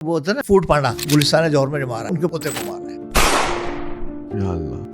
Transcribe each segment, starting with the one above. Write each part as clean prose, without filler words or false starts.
وہ ہوتا ہے نا فوڈ پانڈا، گلستان جوہر میں جو مارا ان کے پوتے کو مار رہے ہیں.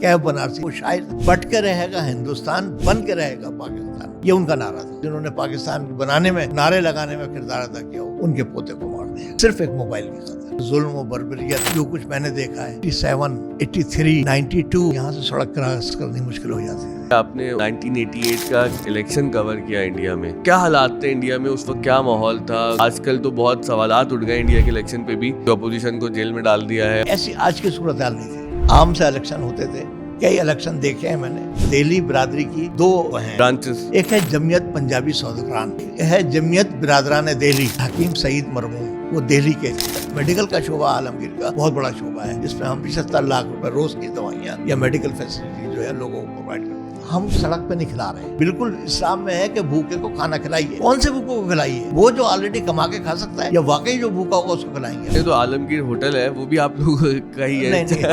کیا بنارسی وہ شاعر بٹ کے رہے گا ہندوستان، بن کے رہے گا پاکستان، یہ ان کا نعرہ تھا. جنہوں نے پاکستان بنانے میں، نعرے لگانے میں کردار ادا کیا ہو، ان کے پوتے کو مار دیا صرف ایک موبائل کی خاطر. ظلم و بربریت جو کچھ میں نے دیکھا ہے 87، 83، 92 یہاں سے سڑک کراس کرنی مشکل ہو جاتی ہے. آپ نے 1988 کا الیکشن کور کیا انڈیا میں، کیا حالات تھے انڈیا میں اس وقت، کیا ماحول تھا؟ آج کل تو بہت سوالات اٹھ گئے انڈیا کے الیکشن پہ بھی، اپوزیشن کو جیل میں ڈال دیا ہے. ایسی آج کی صورتحال نہیں تھی. عام سے الیکشن ہوتے تھے. کئی الیکشن دیکھے ہیں میں نے. دہلی برادری کی دو ہیں برانچز، ایک ہے جمعیت پنجابی سودگران، ایک ہے جمعیت برادران دہلی. حکیم سعید مرموم وہ دہلی کے. میڈیکل کا شعبہ عالمگیر کا بہت بڑا شعبہ ہے جس میں ہم 75 لاکھ روپے روز کی دوائیاں یا میڈیکل فیسلٹی جو ہے لوگوں کو پرووائڈ کرتے ہیں. ہم سڑک پہ نہیں کھلا رہے ہیں. بالکل اسلام میں ہے کہ بھوکے کو کھانا کھلائیے. کون سے بھوکے کو کھلائیے؟ وہ جو آلریڈی کما کے کھا سکتا ہے، یا واقعی جو بھوکا ہوگا اس کو کھلائیں گے؟ یہ تو عالمگیر ہوٹل ہے، وہ بھی آپ لوگ کا ہی ہے. نہیں،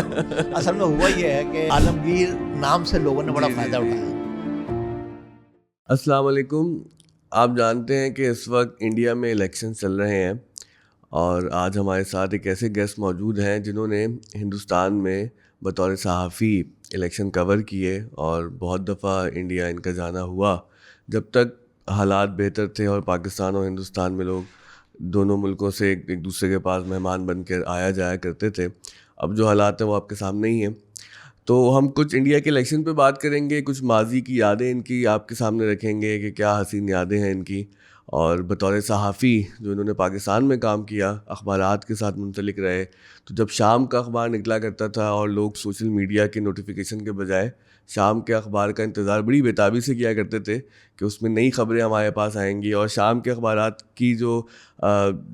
اصل میں ہوا یہ ہے کہ عالمگیر نام سے لوگوں نے بڑا فائدہ اٹھایا. السلام علیکم. آپ جانتے ہیں کہ اس وقت انڈیا میں الیکشن چل رہے ہیں، اور آج ہمارے ساتھ ایک ایسے گیسٹ موجود ہیں جنہوں نے ہندوستان میں بطور صحافی الیکشن کور کیے، اور بہت دفعہ انڈیا ان کا جانا ہوا جب تک حالات بہتر تھے اور پاکستان اور ہندوستان میں لوگ دونوں ملکوں سے ایک دوسرے کے پاس مہمان بن کے آیا جایا کرتے تھے. اب جو حالات ہیں وہ آپ کے سامنے ہی ہیں. تو ہم کچھ انڈیا کے الیکشن پہ بات کریں گے، کچھ ماضی کی یادیں ان کی آپ کے سامنے رکھیں گے کہ کیا حسین یادیں ہیں ان کی، اور بطور صحافی جو انہوں نے پاکستان میں کام کیا، اخبارات کے ساتھ منسلک رہے. تو جب شام کا اخبار نکلا کرتا تھا اور لوگ سوشل میڈیا کے نوٹیفیکیشن کے بجائے شام کے اخبار کا انتظار بڑی بےتابی سے کیا کرتے تھے کہ اس میں نئی خبریں ہمارے پاس آئیں گی، اور شام کے اخبارات کی جو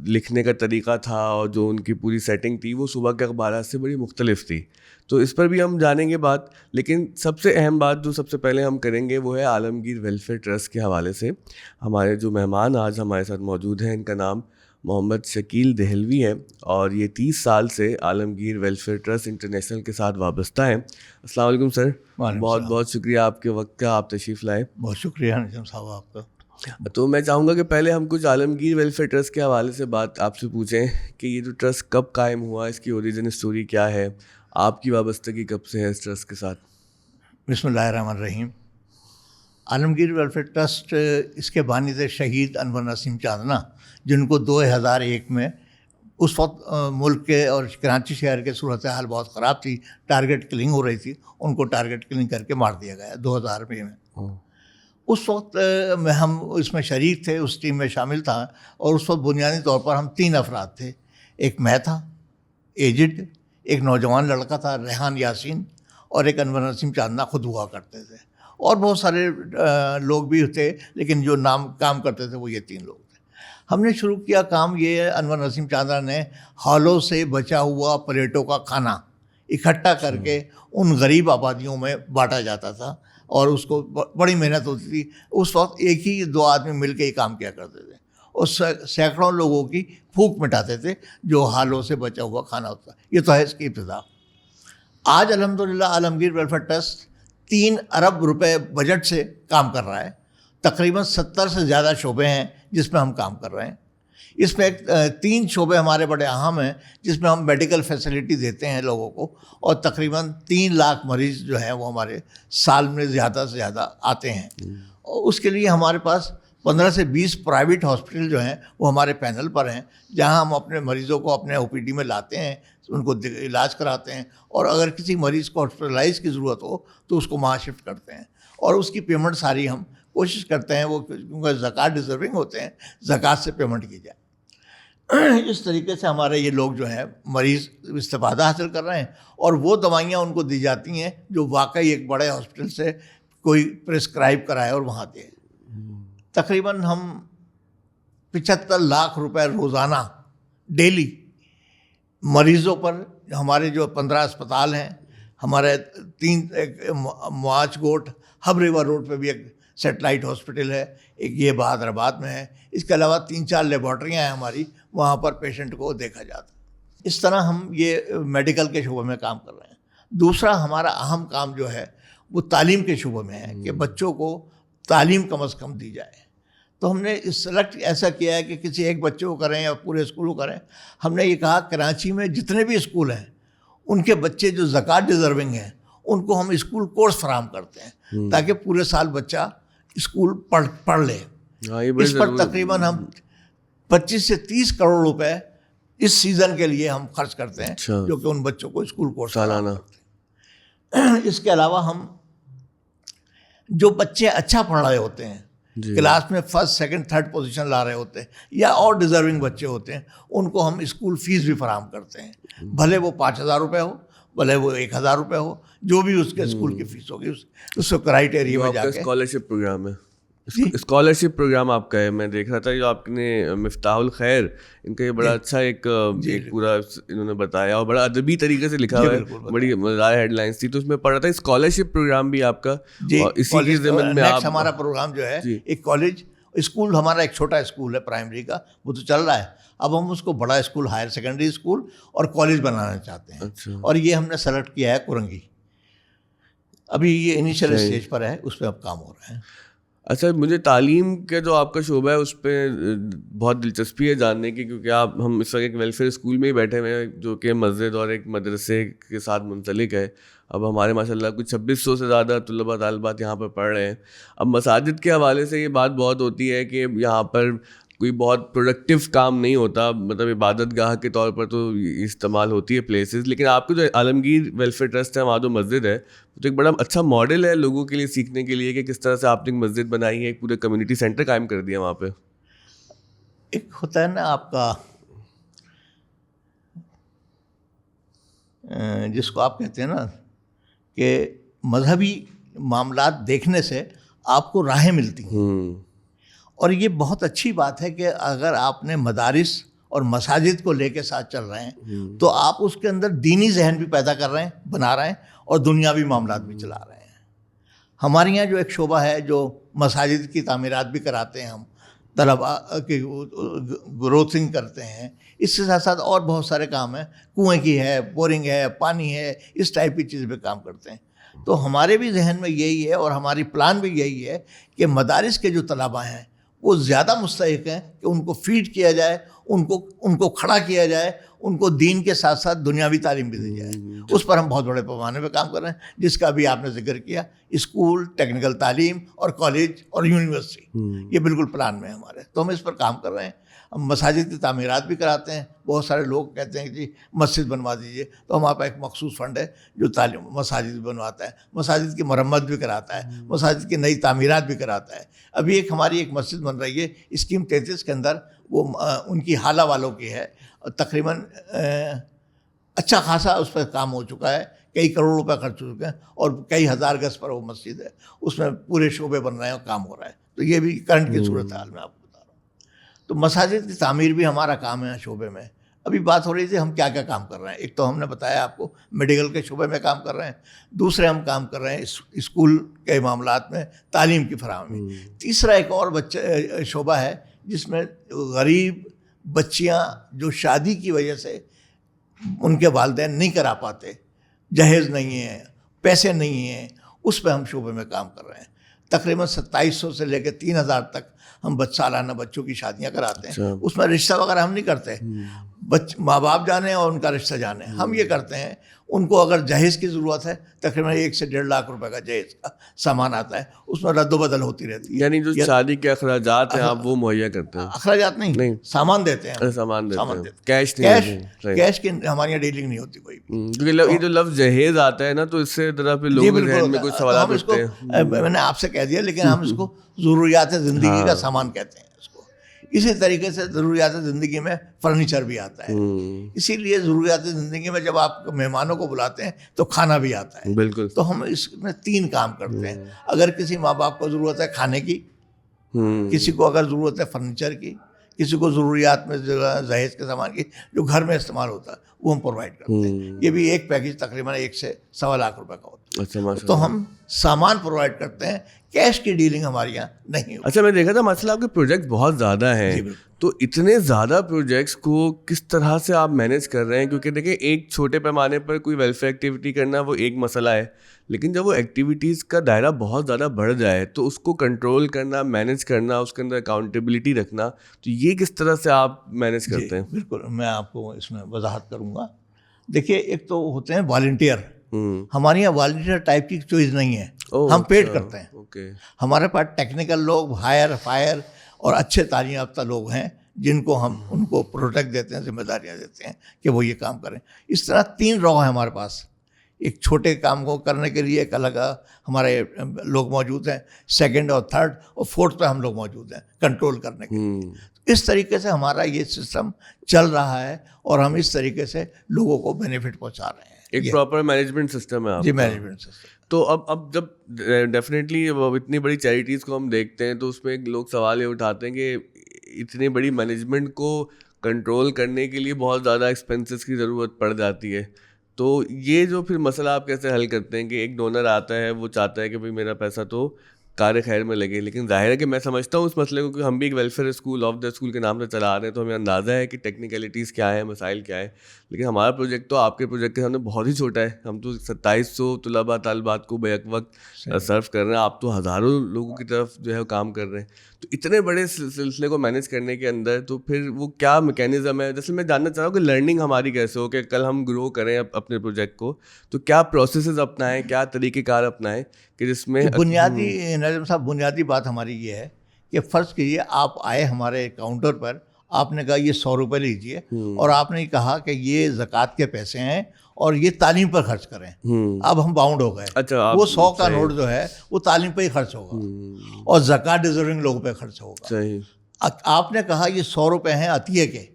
لکھنے کا طریقہ تھا اور جو ان کی پوری سیٹنگ تھی وہ صبح کے اخبارات سے بڑی مختلف تھی. تو اس پر بھی ہم جانیں گے بات. لیکن سب سے اہم بات جو سب سے پہلے ہم کریں گے وہ ہے عالمگیر ویلفیئر ٹرسٹ کے حوالے سے. ہمارے جو مہمان آج ہمارے ساتھ موجود ہیں ان کا نام محمد شکیل دہلوی ہے، اور یہ 30 سال سے عالمگیر ویلفیئر ٹرسٹ انٹرنیشنل کے ساتھ وابستہ ہیں. السلام علیکم سر. بہت بہت شکریہ آپ کے وقت کا، آپ تشریف لائے. بہت شکریہ نجم صاحب آپ کا. تو میں چاہوں گا کہ پہلے ہم کچھ عالمگیر ویلفیئر ٹرسٹ کے حوالے سے بات آپ سے پوچھیں کہ یہ جو ٹرسٹ کب قائم ہوا، اس کی اوریجن اسٹوری کیا ہے، آپ کی وابستگی کب سے ہے اس ٹرسٹ کے ساتھ؟ بسم اللہ الرحمن الرحیم. عالمگیر ویلفیئر ٹرسٹ اس کے بانی تھے شہید انور نسیم چاندنا، جن کو 2001 میں اس وقت ملک کے اور کراچی شہر کے صورتحال بہت خراب تھی، ٹارگٹ کلنگ ہو رہی تھی، ان کو ٹارگٹ کلنگ کر کے مار دیا گیا 2000 میں. اس وقت ہم اس میں شریک تھے، اس ٹیم میں شامل تھا، اور اس وقت بنیادی طور پر ہم 3 افراد تھے. ایک میں تھا ایجڈ، ایک نوجوان لڑکا تھا ریحان یاسین، اور ایک انور نسیم چاندنا خود ہوا کرتے تھے. اور بہت سارے لوگ بھی تھے، لیکن جو کام کرتے تھے وہ یہ 3 لوگ تھے. ہم نے شروع کیا کام یہ، انور نسیم چاندنا نے ہالوں سے بچا ہوا پلیٹوں کا کھانا اکٹھا کر کے ان غریب آبادیوں میں بانٹا جاتا تھا، اور اس کو بڑی محنت ہوتی تھی. اس وقت ایک ہی 2 آدمی مل کے یہ کام کیا کرتے تھے، اور سینکڑوں لوگوں کی بھوک مٹاتے تھے جو حالوں سے بچا ہوا کھانا ہوتا. یہ تو ہے اس کی ابتدا. آج الحمدللہ عالمگیر ویلفیئر ٹرسٹ 3 ارب روپے بجٹ سے کام کر رہا ہے. تقریباً 70 سے زیادہ شعبے ہیں جس میں ہم کام کر رہے ہیں. اس میں 3 شعبے ہمارے بڑے اہم ہیں جس میں ہم میڈیکل فیسلٹی دیتے ہیں لوگوں کو، اور تقریباً 3 لاکھ مریض جو ہیں وہ ہمارے سال میں زیادہ سے زیادہ آتے ہیں. اور اس کے لیے ہمارے پاس 15 سے 20 پرائیویٹ ہاسپٹل جو ہیں وہ ہمارے پینل پر ہیں، جہاں ہم اپنے مریضوں کو اپنے OPD میں لاتے ہیں، ان کو علاج کراتے ہیں، اور اگر کسی مریض کو ہاسپٹلائز کی ضرورت ہو تو اس کو وہاں شفٹ کرتے ہیں. اور اس کی پیمنٹ ساری ہم کوشش کرتے ہیں، وہ کیونکہ زکوٰۃ ڈیزرونگ ہوتے ہیں، زکوٰۃ سے پیمنٹ کی جائے. اس طریقے سے ہمارے یہ لوگ جو ہیں مریض استفادہ حاصل کر رہے ہیں، اور وہ دوائیاں ان کو دی جاتی ہیں جو واقعی ایک بڑے ہاسپٹل سے کوئی پرسکرائب کرائے اور وہاں دے. تقریباً ہم 75 لاکھ روپے روزانہ ڈیلی مریضوں پر، ہمارے جو 15 اسپتال ہیں، ہمارے 3 معاچ گوٹ، ہب ریور روڈ پہ بھی ایک سیٹلائٹ ہاسپٹل ہے، ایک یہ بہادر آباد میں ہے. اس کے علاوہ 3-4 لیبارٹریاں ہیں ہماری، وہاں پر پیشنٹ کو دیکھا جاتا ہے. اس طرح ہم یہ میڈیکل کے شعبے میں کام کر رہے ہیں. دوسرا ہمارا اہم کام جو ہے وہ تعلیم کے شعبے میں ہے کہ بچوں کو تعلیم کم از کم دی جائے. تو ہم نے سلیکٹ ایسا کیا ہے کہ کسی ایک بچے کو کریں یا پورے اسکول کو کریں. ہم نے یہ کہا کراچی میں جتنے بھی اسکول ہیں ان کے بچے جو زکوٰۃ ڈیزرونگ ہیں ان کو ہم اسکول کورس فراہم کرتے ہیں تاکہ پورے سال بچہ اسکول پڑھ لے. اس پر تقریباً ہم 25 سے 30 کروڑ روپے اس سیزن کے لیے ہم خرچ کرتے ہیں جو کہ ان بچوں کو اسکول کورس سالانہ. اس کے علاوہ ہم جو بچے اچھا پڑھ رہے ہوتے ہیں کلاس میں فرسٹ سیکنڈ تھرڈ پوزیشن لا رہے ہوتے ہیں یا اور ڈیزرونگ بچے ہوتے ہیں ان کو ہم اسکول فیس بھی فراہم کرتے ہیں, بھلے وہ 5,000 روپے ہو بھلے وہ 1,000 روپے ہو, جو بھی اس کے اسکول کی فیس ہوگی اس کو کرائٹیریا میں جا کے. اسکالرشپ پروگرام ہے, اسکالرشپ پروگرام آپ کا ہے. میں دیکھ رہا تھا جو آپ نے مفتاح الخیر ان کا یہ بڑا اچھا ایک پورا انہوں نے بتایا اور بڑا ادبی طریقے سے لکھا ہوا ہے, بڑی مزیدار ہیڈ لائنس تھی. تو اس میں پڑھ رہا تھا اسکالرشپ پروگرام بھی آپ کا. اسی کے ضمن میں آپ ہمارا پروگرام جو ہے ایک کالج اسکول, ہمارا ایک چھوٹا اسکول ہے پرائمری کا, وہ تو چل رہا ہے. اب ہم اس کو بڑا اسکول, ہائر سیکنڈری اسکول اور کالج بنانا چاہتے ہیں. اور یہ ہم نے سلیکٹ کیا ہے کرنگی. ابھی یہ انیشیل اسٹیج پر ہے, اس پہ اب کام ہو رہا ہے. اچھا, مجھے تعلیم کا جو آپ کا شعبہ ہے اس پہ بہت دلچسپی ہے جاننے کی, کیونکہ ہم اس وقت ایک ویلفیئر اسکول میں ہی بیٹھے ہوئے ہیں جو کہ مسجد اور ایک مدرسے کے ساتھ منسلک ہے. اب ہمارے ماشاء اللہ کچھ 2600 سے زیادہ طلباء طالبات یہاں پر پڑھ رہے ہیں. اب مساجد کے حوالے سے یہ بات بہت ہوتی ہے کہ یہاں پر کوئی بہت پروڈکٹیو کام نہیں ہوتا, مطلب عبادت گاہ کے طور پر تو استعمال ہوتی ہے پلیسز, لیکن آپ کو جو عالمگیر ویلفیئر ٹرسٹ ہے وہاں جو مسجد ہے تو ایک بڑا اچھا ماڈل ہے لوگوں کے لیے سیکھنے کے لیے کہ کس طرح سے آپ نے ایک مسجد بنائی ہے, ایک پورے کمیونٹی سینٹر قائم کر دیا وہاں پہ. ایک ہوتا ہے نا آپ کا جس کو آپ کہتے ہیں نا کہ مذہبی معاملات دیکھنے سے آپ کو راہیں ملتی ہیں, اور یہ بہت اچھی بات ہے کہ اگر آپ نے مدارس اور مساجد کو لے کے ساتھ چل رہے ہیں تو آپ اس کے اندر دینی ذہن بھی پیدا کر رہے ہیں, بنا رہے ہیں, اور دنیاوی معاملات بھی چلا رہے ہیں. ہمارے یہاں جو ایک شعبہ ہے جو مساجد کی تعمیرات بھی کراتے ہیں, ہم طلباء کی گروتھنگ کرتے ہیں, اس کے ساتھ ساتھ اور بہت سارے کام ہیں, کنویں کی ہے, بورنگ ہے, پانی ہے, اس ٹائپ کی چیز پہ کام کرتے ہیں. تو ہمارے بھی ذہن میں یہی ہے اور ہماری پلان بھی یہی ہے کہ مدارس کے جو طلباء ہیں وہ زیادہ مستحق ہیں کہ ان کو فیڈ کیا جائے, ان کو کھڑا کیا جائے, ان کو دین کے ساتھ ساتھ دنیاوی تعلیم بھی دی جائے. اس پر ہم بہت بڑے پیمانے پہ کام کر رہے ہیں, جس کا بھی آپ نے ذکر کیا, اسکول, ٹیکنیکل تعلیم اور کالج اور یونیورسٹی, یہ بالکل پلان میں ہے ہمارے. تو ہم اس پر کام کر رہے ہیں. ہم مساجد کی تعمیرات بھی کراتے ہیں. بہت سارے لوگ کہتے ہیں کہ جی مسجد بنوا دیجیے, تو ہمارے پاس ایک مخصوص فنڈ ہے جو تعلیم مساجد بھی بنواتا ہے, مساجد کی مرمت بھی کراتا ہے, مساجد کی نئی تعمیرات بھی کراتا ہے. ابھی ہماری ایک مسجد بن رہی ہے اسکیم 33 کے اندر, وہ ان کی حالہ والوں کی ہے, تقریباً اچھا خاصا اس پہ کام ہو چکا ہے, کئی کروڑ روپے خرچ ہو چکے ہیں, اور کئی ہزار گز پر وہ مسجد ہے, اس میں پورے شعبے بن رہے ہیں اور کام ہو رہا ہے. تو یہ بھی کرنٹ کی صورت حال میں آپ کو بتا رہا ہوں. تو مساجد کی تعمیر بھی ہمارا کام ہے شعبے میں. ابھی بات ہو رہی تھی ہم کیا کیا کام کر رہے ہیں. ایک تو ہم نے بتایا آپ کو میڈیکل کے شعبے میں کام کر رہے ہیں, دوسرے ہم کام کر رہے ہیں اسکول کے معاملات میں تعلیم کی فراہمی, تیسرا ایک اور شعبہ ہے جس میں غریب بچیاں جو شادی کی وجہ سے ان کے والدین نہیں کرا پاتے, جہیز نہیں ہیں, پیسے نہیں ہیں, اس پہ ہم شعبے میں کام کر رہے ہیں. تقریباً 2700 سے لے کے 3000 تک ہم سالانہ بچوں کی شادیاں کراتے ہیں. اس میں رشتہ وغیرہ ہم نہیں کرتے, ماں باپ جانے اور ان کا رشتہ جانے. ہم یہ کرتے ہیں ان کو اگر جہیز کی ضرورت ہے تقریباً 1 سے 1.5 لاکھ روپے کا جہیز کا سامان آتا ہے, اس میں رد و بدل ہوتی رہتی ہے. یعنی جو شادی کے اخراجات ہیں آپ وہ مہیا کرتے ہیں؟ اخراجات نہیں, سامان دیتے ہیں. سامان دیتے ہیں, کیش کی ہماری یہاں ڈیلنگ نہیں ہوتی کوئی بھی. کیونکہ یہ جو لفظ جہیز آتا ہے نا تو اس سے ذرا پھر لوگوں کے ذہن میں کچھ سوالات اٹھتے ہیں. میں نے آپ سے کہہ دیا, لیکن ہم اس کو ضروریات زندگی کا سامان کہتے ہیں اس کو. اسی طریقے سے ضروریات زندگی میں فرنیچر بھی آتا ہے. اسی لیے ضروریات زندگی میں جب آپ مہمانوں کو بلاتے ہیں تو کھانا بھی آتا ہے. بالکل. تو ہم اس میں 3 کام کرتے ہیں. اگر کسی ماں باپ کو ضرورت ہے کھانے کی, کسی کو اگر ضرورت ہے فرنیچر کی, کسی کو ضروریات میں جہیز کے سامان کی جو گھر میں استعمال ہوتا ہے وہ ہم پرووائڈ کرتے ہیں. یہ بھی ایک پیکیج تقریباً 1 سے 1.25 لاکھ روپے کا ہوتا ہے. اچھا ماشاء تو اللہ. ہم سامان پرووائڈ کرتے ہیں, کیش کی ڈیلنگ ہمارے یہاں نہیں ہوتی. اچھا میں دیکھا تھا ماشاء اللہ آپ کے پروجیکٹ بہت زیادہ ہیں, جی بالکل. تو اتنے زیادہ پروجیکٹس کو کس طرح سے آپ مینیج کر رہے ہیں؟ کیونکہ دیکھیں ایک چھوٹے پیمانے پر کوئی ویلفیئر ایکٹیویٹی کرنا وہ ایک مسئلہ ہے, لیکن جب وہ ایکٹیویٹیز کا دائرہ بہت زیادہ بڑھ جائے تو اس کو کنٹرول کرنا, مینیج کرنا, اس کے اندر اکاؤنٹیبلٹی رکھنا, تو یہ کس طرح سے آپ مینیج کرتے ہیں؟ بالکل, میں آپ کو اس میں وضاحت کروں گا. دیکھیے ایک تو ہوتے ہیں والنٹیئر. ہمارے یہاں والنٹیئر ٹائپ کی چوائس نہیں ہے, ہم پیڈ کرتے ہیں. ہمارے پاس ٹیکنیکل لوگ, ہائر فائر اور اچھے تعلیم یافتہ لوگ ہیں جن کو ہم ان کو پروٹیکٹ دیتے ہیں, ذمہ داریاں دیتے ہیں کہ وہ یہ کام کریں. اس طرح 3 رو ہیں ہمارے پاس. ایک چھوٹے کام کو کرنے کے لیے ایک الگ ہمارے لوگ موجود ہیں, 2nd اور 3rd اور 4th پہ ہم لوگ موجود ہیں کنٹرول کرنے کے لیے. اس طریقے سے ہمارا یہ سسٹم چل رہا ہے اور ہم اس طریقے سے لوگوں کو بینیفٹ پہنچا رہے ہیں. ایک پراپر مینجمنٹ سسٹم ہے آپ جی, کا. Management system. تو اب جب ڈیفینیٹلی اتنی بڑی چیریٹیز کو ہم دیکھتے ہیں تو اس میں لوگ سوال یہ اٹھاتے ہیں کہ اتنی بڑی مینجمنٹ کو کنٹرول کرنے کے لیے بہت زیادہ ایکسپینسز کی ضرورت پڑ جاتی ہے. تو یہ جو پھر مسئلہ آپ کیسے حل کرتے ہیں کہ ایک ڈونر آتا ہے, وہ چاہتا ہے کہ بھائی میرا پیسہ تو کار خیر میں لگے, لیکن ظاہر ہے کہ میں سمجھتا ہوں اس مسئلے کو کہ ہم بھی ایک welfare school of the school کے نام سے چلا رہے ہیں, تو ہمیں اندازہ ہے کہ ٹیکنیکلٹیز کیا ہیں, مسائل کیا ہیں, لیکن ہمارا پروجیکٹ تو آپ کے پروجیکٹ کے سامنے بہت ہی چھوٹا ہے. ہم تو 2700 طلباء طالبات کو بیک وقت سرو کر رہے ہیں, آپ تو ہزاروں لوگوں کی طرف جو ہے کام کر رہے ہیں. تو اتنے بڑے سلسلے کو مینیج کرنے کے اندر تو پھر وہ کیا میکینزم ہے؟ جیسے میں جاننا چاہ رہا ہوں کہ لرننگ ہماری کیسے ہو کہ کل ہم گرو کریں اپنے پروجیکٹ کو, تو کیا پروسیسز اپنائیں, کیا طریقہ کار اپنائیں کہ جس میں بنیادی نظم صاحب بنیادی بات ہماری یہ ہے کہ فرض کیجیے آپ آئے ہمارے کاؤنٹر پر, آپ نے کہا یہ 100 روپے لیجیے, اور آپ نے کہا کہ یہ زکوٰۃ کے پیسے ہیں اور یہ تعلیم پر خرچ کریں. اب ہم باؤنڈ ہو گئے. اچھا, وہ 100 کا نوٹ جو ہے وہ تعلیم پہ ہی خرچ ہوگا اور زکوٰۃ ڈیزرونگ لوگوں پہ خرچ ہوگا. صحیح. آپ نے کہا یہ 100 روپے ہیں عطیے کے,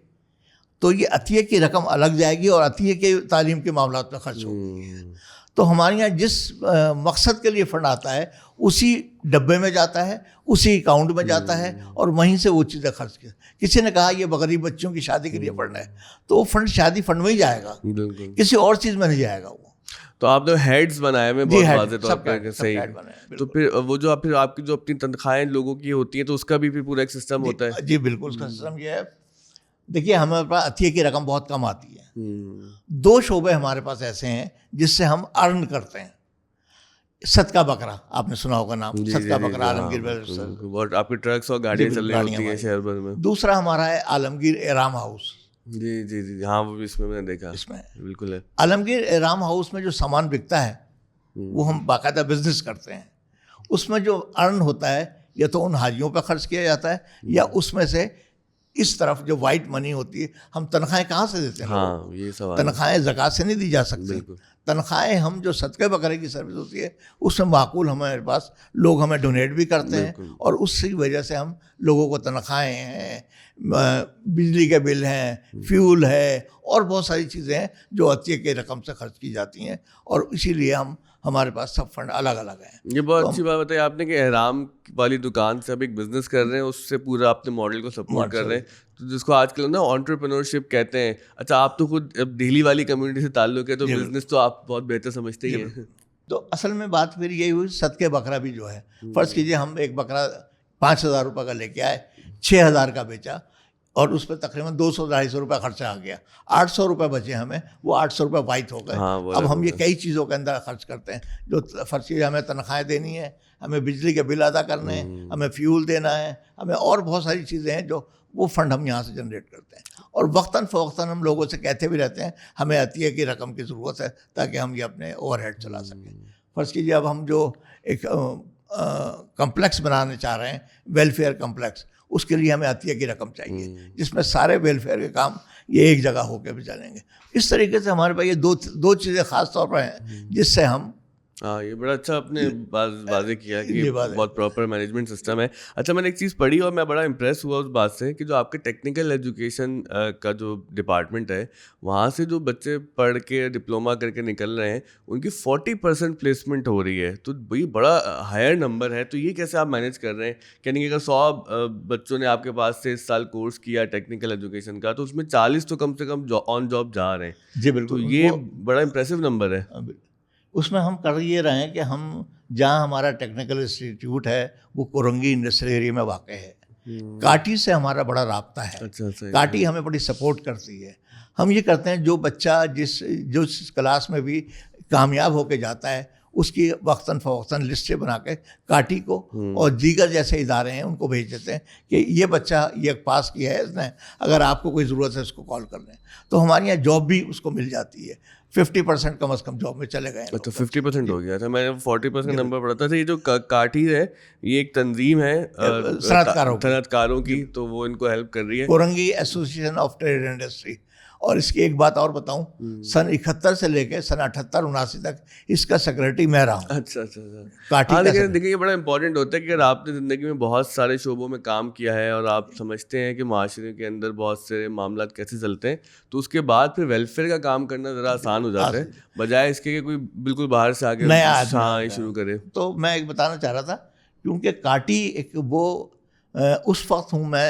تو یہ عطیے کی رقم الگ جائے گی اور عطیے کے تعلیم کے معاملات پہ خرچ ہوگی. تو ہمارے یہاں جس مقصد کے لیے فنڈ آتا ہے اسی ڈبے میں جاتا ہے, اسی اکاؤنٹ میں جاتا ہے, اور وہیں سے وہ چیزیں خرچ کی. کسی نے کہا یہ غریب بچوں کی شادی کے لیے فنڈ ہے, تو وہ فنڈ شادی فنڈ میں ہی جائے گا, کسی اور چیز میں نہیں جائے گا. وہ تو آپ نے ہیڈز بنائے ہوئے بہت واضح طور پر. صحیح. تو پھر وہ جو پھر آپ کی جو اپنی تنخواہیں لوگوں کی ہوتی ہیں تو اس کا بھی پورا ایک سسٹم ہوتا ہے. جی بالکل, اس کا سسٹم یہ ہے. دیکھیے ہمارے پاس عطیے کی رقم بہت کم آتی ہے. 2 شعبے ہمارے پاس ایسے ہیں جس سے ہم ارن کرتے ہیں. صدقہ بکرا, آپ نے سنا ہوگا نام, صدقہ بکرا عالمگیر, آپ کی ٹرکس اور گاڑیاں چل رہی ہوتی ہیں شہر بھر میں. دوسرا ہمارا ہے عالمگیر احرام ہاؤس. جی جی جی, ہاں وہ اس میں نے دیکھا. اس میں بالکل ہے. عالمگیر احرام ہاؤس میں جو سامان بکتا ہے وہ ہم باقاعدہ بزنس کرتے ہیں. اس میں جو ارن ہوتا ہے یا تو ان حاجیوں پہ خرچ کیا جاتا ہے, یا اس میں سے اس طرف جو وائٹ منی ہوتی ہے, ہم تنخواہیں کہاں سے دیتے ہیں؟ ہاں یہ سوال. تنخواہیں زکوٰۃ سے نہیں دی جا سکتی. تنخواہیں ہم جو صدقہ بکرے کی سروس ہوتی ہے اس میں معقول ہمارے پاس لوگ ہمیں ڈونیٹ بھی کرتے ہیں, اور اس کی وجہ سے ہم لوگوں کو تنخواہیں ہیں, بجلی کے بل ہیں, فیول ہے, اور بہت ساری چیزیں ہیں جو عطیے کی رقم سے خرچ کی جاتی ہیں, اور اسی لیے ہمارے پاس سب فنڈ الگ الگ ہیں. یہ بہت اچھی بات بتائی آپ نے کہ احرام والی دکان سے اب ایک بزنس کر رہے ہیں, اس سے پورا اپنے ماڈل کو سپورٹ کر رہے ہیں, تو جس کو آج کل نا انٹرپرینورشپ کہتے ہیں. اچھا آپ تو خود اب دہلی والی کمیونٹی سے تعلق ہے, تو بزنس تو آپ بہت بہتر سمجھتے ہی ہیں. تو اصل میں بات پھر یہی ہوئی, صدقہ بکرا بھی جو ہے, فرض کیجیے ہم ایک بکرا 5,000 روپے کا لے کے آئے, 6,000 کا بیچا, اور اس پہ تقریباً 200-250 روپے خرچہ آ گیا, 800 روپے بچے ہمیں, وہ 800 روپے وائٹ ہو گئے. اب ہم یہ کئی چیزوں کے اندر خرچ کرتے ہیں, جو فرض کیجیے ہمیں تنخواہیں دینی ہے, ہمیں بجلی کے بل ادا کرنے ہیں, ہمیں فیول دینا ہے, ہمیں اور بہت ساری چیزیں ہیں جو وہ فنڈ ہم یہاں سے جنریٹ کرتے ہیں. اور وقتاً فوقتاً ہم لوگوں سے کہتے بھی رہتے ہیں ہمیں عطیے کی رقم کی ضرورت ہے تاکہ ہم یہ اپنے اوور ہیڈ چلا سکیں. فرض کیجیے اب ہم جو ایک کمپلیکس بنانے چاہ رہے ہیں, ویلفیئر کمپلیکس, اس کے لیے ہمیں عطیہ کی رقم چاہیے جس میں سارے ویلفیئر کے کام یہ ایک جگہ ہو کے بھی چلیں گے. اس طریقے سے ہمارے پاس یہ دو چیزیں خاص طور پر ہیں جس سے ہم. ہاں یہ بڑا اچھا آپ نے واضح کیا کہ بہت پراپر مینجمنٹ سسٹم ہے. اچھا میں نے ایک چیز پڑھی اور میں بڑا امپریس ہوا اس بات سے کہ جو آپ کے ٹیکنیکل ایجوکیشن کا جو ڈپارٹمنٹ ہے, وہاں سے جو بچے پڑھ کے ڈپلوما کر کے نکل رہے ہیں ان کی 40% پلیسمنٹ ہو رہی ہے. تو یہ بڑا ہائر نمبر ہے. تو یہ کیسے آپ مینیج کر رہے ہیں؟ یعنی کہ اگر 100 بچوں نے آپ کے پاس سے اس سال کورس کیا ٹیکنیکل ایجوکیشن کا, تو اس میں 40 تو کم سے کم آن جاب جا رہے ہیں. جی بالکل, تو یہ بڑا امپریسو نمبر ہے. اس میں ہم کر یہ رہے ہیں کہ ہم جہاں ہمارا ٹیکنیکل انسٹیٹیوٹ ہے وہ کورنگی انڈسٹریل ایریا میں واقع ہے. کاٹی سے ہمارا بڑا رابطہ ہے. کاٹی ہمیں بڑی سپورٹ کرتی ہے. ہم یہ کرتے ہیں جو بچہ جو کلاس میں بھی کامیاب ہو کے جاتا ہے اس کی وقتاً فوقتاً لسٹیں بنا کے کاٹی کو اور دیگر جیسے ادارے ہیں ان کو بھیج دیتے ہیں کہ یہ بچہ یہ پاس کیا ہے اس نے, اگر آپ کو کوئی ضرورت ہے اس کو کال کر لیں. تو ہمارے یہاں جاب بھی اس کو مل جاتی ہے. 50% کم از کم جاب میں چلے گئے. اچھا 50% ہو گیا تھا. میں نے 40% نمبر پڑھا تھا. یہ جو کاٹی ہے یہ ایک تنظیم ہے صنعت کاروں کی, تو وہ ان کو ہیلپ کر رہی ہے. Korangi association of trade industry. اور اس کی ایک بات اور بتاؤں, سن 71 سے لے کے سن 78-79 تک اس کا سیکرٹری میں رہا ہوں. اچھا. لیکن دیکھیں یہ بڑا امپورٹنٹ ہوتا ہے کہ اگر آپ نے زندگی میں بہت سارے شعبوں میں کام کیا ہے اور آپ سمجھتے ہیں کہ معاشرے کے اندر بہت سے معاملات کیسے چلتے ہیں, تو اس کے بعد پھر ویلفیئر کا کام کرنا ذرا آسان ہو جاتا ہے بجائے اس کے کہ کوئی بالکل باہر سے آگے نیا شروع کرے. تو میں ایک بتانا چاہ رہا تھا, کیونکہ کاٹی ایک وہ اس وقت ہوں میں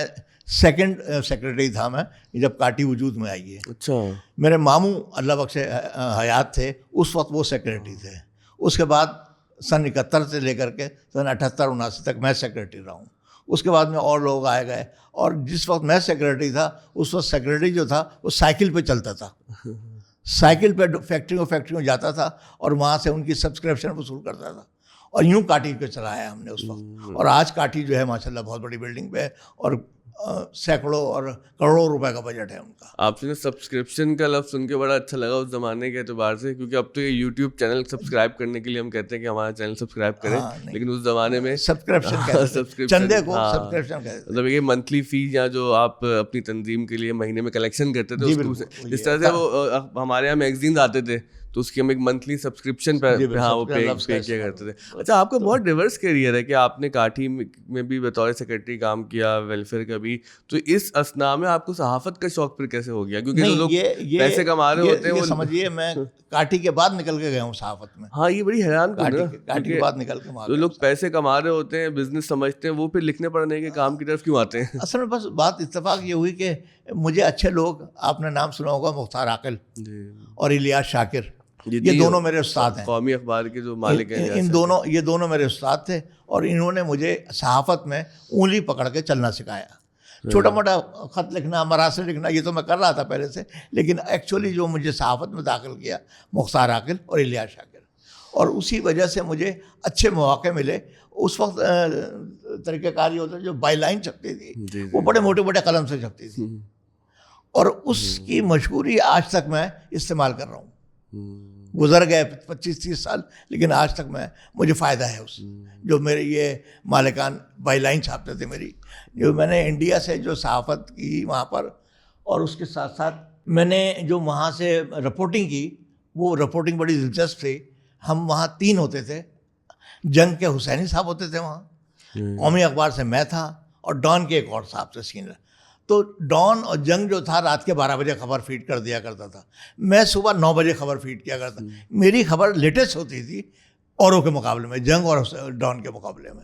سیکنڈ سیکرٹری تھا میں جب کاٹی وجود میں آئی ہے. اچھا. میرے ماموں اللہ بخش حیات تھے اس وقت, وہ سیکرٹری تھے. اس کے بعد سن 71 سے لے کر کے سن 78-79 تک میں سیکرٹری رہا ہوں. اس کے بعد میں اور لوگ آئے گئے, اور جس وقت میں سیکرٹری تھا اس وقت سیکرٹری جو تھا وہ سائیکل پہ چلتا تھا. سائیکل پہ فیکٹریوں جاتا تھا اور وہاں سے ان کی سبسکرپشن وصول کرتا تھا, اور یوں کاٹی کو چلایا ہم نے اس وقت. اور آج کاٹی جو ہے ماشاء اللہ بہت بڑی بلڈنگ پہ ہے اور سینکڑوں اور کروڑوں روپے کا بجٹ ہے ان کا. آپ سے سبسکرپشن کا لفظ سن کے بڑا اچھا لگا اس زمانے کے اعتبار سے, کیونکہ اب تو یہ یوٹیوب چینل سبسکرائب کرنے کے لیے ہم کہتے ہیں کہ ہمارا چینل سبسکرائب کریں, لیکن اس زمانے میں سبسکرپشن چندے کو سبسکرپشن کہتے ہیں. مطلب یہ منتھلی فی یا جو آپ اپنی تنظیم کے لیے مہینے میں کلیکشن کرتے تھے جس طرح سے وہ ہمارے یہاں میگزینز آتے تھے تو اس کی ہم ایک منتھلی سبسکرپشن پہ وہ پے کیا کرتے تھے. اچھا, آپ کا بہت ڈیورس کیریئر ہے کہ آپ نے کاٹھی میں بھی بطور سیکرٹری کام کیا, ویلفیئر کا بھی, تو اس اسنا میں آپ کو صحافت کا شوق پھر کیسے ہو گیا؟ کیونکہ جو لوگ پیسے کما رہے ہوتے ہیں وہ سمجھیے میں کاٹھی کے بعد نکل کے گیا ہوں صحافت میں. ہاں, یہ بڑی حیران کن ہے. کاٹھی کے بعد نکل کے جو لوگ پیسے کما رہے ہوتے ہیں, بزنس سمجھتے ہیں, وہ پھر لکھنے پڑھنے کے کام کی طرف کیوں آتے ہیں؟ اصل میں بس بات اتفاق یہ ہوئی کہ مجھے اچھے لوگ, آپ نے نام سنا ہوگا مختار عاقل اور الیاس شاکر, یہ دونوں میرے استاد ہیں, قومی اخبار کے جو مالک ہیں. یہ دونوں میرے استاد تھے اور انہوں نے مجھے صحافت میں انگلی پکڑ کے چلنا سکھایا. چھوٹا موٹا خط لکھنا, مراسل لکھنا, یہ تو میں کر رہا تھا پہلے سے, لیکن ایکچولی جو مجھے صحافت میں داخل کیا مختار عاقل اور الیاس شاکر, اور اسی وجہ سے مجھے اچھے مواقع ملے. اس وقت طریقہ کار یہ ہوتا ہے, جو بائی لائن چھپتی تھی وہ بڑے موٹے موٹے قلم سے چھپتی تھی, اور اس کی مشہوری آج تک میں استعمال کر رہا ہوں. گزر گئے 25-30 سال, لیکن آج تک مجھے فائدہ ہے اس. جو میرے یہ مالکان بائی لائن چھاپتے تھے میری, جو میں نے انڈیا سے جو صحافت کی وہاں پر, اور اس کے ساتھ ساتھ میں نے جو وہاں سے رپورٹنگ کی, وہ رپورٹنگ بڑی دلچسپ تھی. ہم وہاں 3 ہوتے تھے. جنگ کے حسینی صاحب ہوتے تھے وہاں, قومی اخبار سے میں تھا, اور ڈان کے ایک اور صاحب تھے سینئر. تو ڈان اور جنگ جو تھا رات کے 12 بجے خبر فیڈ کر دیا کرتا تھا, میں صبح 9 بجے خبر فیڈ کیا کرتا. میری خبر لیٹسٹ ہوتی تھی اوروں کے مقابلے میں, جنگ اور ڈان کے مقابلے میں.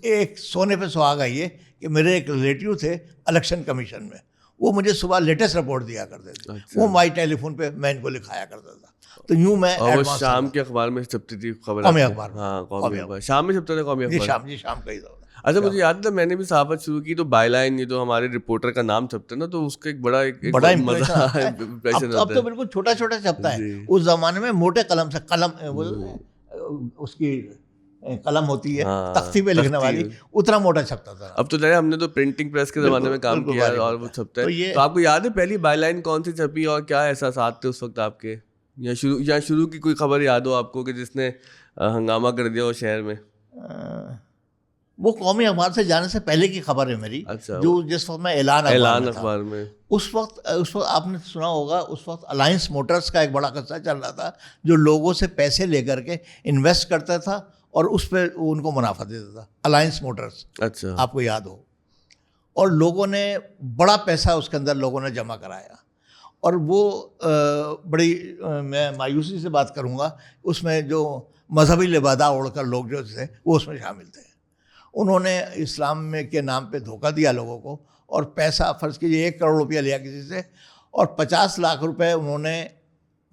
ایک سونے پہ سہاگا یہ کہ میرے ایک ریلیٹیو تھے الیکشن کمیشن میں, وہ مجھے صبح لیٹسٹ رپورٹ دیا کرتے تھے. وہ مائی ٹیلی فون پہ میں ان کو لکھایا کرتا تھا. تو یوں میں شام کے اخبار میں چھپتی تھی خبر, قومی اخبار. ہاں, قومی اخبار شام میں چھپتا تھا. قومی اخبار شام کا ہی تھا. اچھا, مجھے یاد تھا میں نے بھی صحافت شروع کی تو بائی لائن, یہ جو ہمارے رپورٹر کا نام چھپتا ہے نا, تو اس کا ایک بڑا مزہ ہے. اب تو بالکل چھوٹا چھوٹا چھپتا ہے. اس زمانے میں موٹے قلم سے, اس کی قلم ہوتی ہے تختی پہ لکھنے والی, اتنا موٹا چھپتا تھا. اب تو ہم نے تو پرنٹنگ پریس کے زمانے میں کام کیا اور وہ چھپتا ہے. تو آپ کو یاد ہے پہلی بائی لائن کون سی چھپی اور کیا احساسات تھے اس وقت آپ کے, یا شروع کی کوئی خبر یاد ہو آپ کو کہ جس نے ہنگامہ کر دیا ہو شہر میں؟ وہ قومی اخبار سے جانے سے پہلے کی خبر ہے میری. جو جس وقت میں اعلان اخبار میں, اس وقت آپ نے سنا ہوگا, اس وقت الائنس موٹرز کا ایک بڑا قصہ چل رہا تھا, جو لوگوں سے پیسے لے کر کے انویسٹ کرتا تھا اور اس پہ ان کو منافع دیتا تھا. الائنس موٹرز, اچھا, آپ کو یاد ہو. اور لوگوں نے بڑا پیسہ اس کے اندر لوگوں نے جمع کرایا, اور وہ بڑی, میں مایوسی سے بات کروں گا, اس میں جو مذہبی لبادہ اوڑھ کر لوگ جو تھے وہ اس میں شامل تھے. انہوں نے اسلام میں کے نام پہ دھوکہ دیا لوگوں کو, اور پیسہ فرض کیجیے 1 کروڑ روپیہ لیا کسی سے, اور 50 لاکھ روپے انہوں نے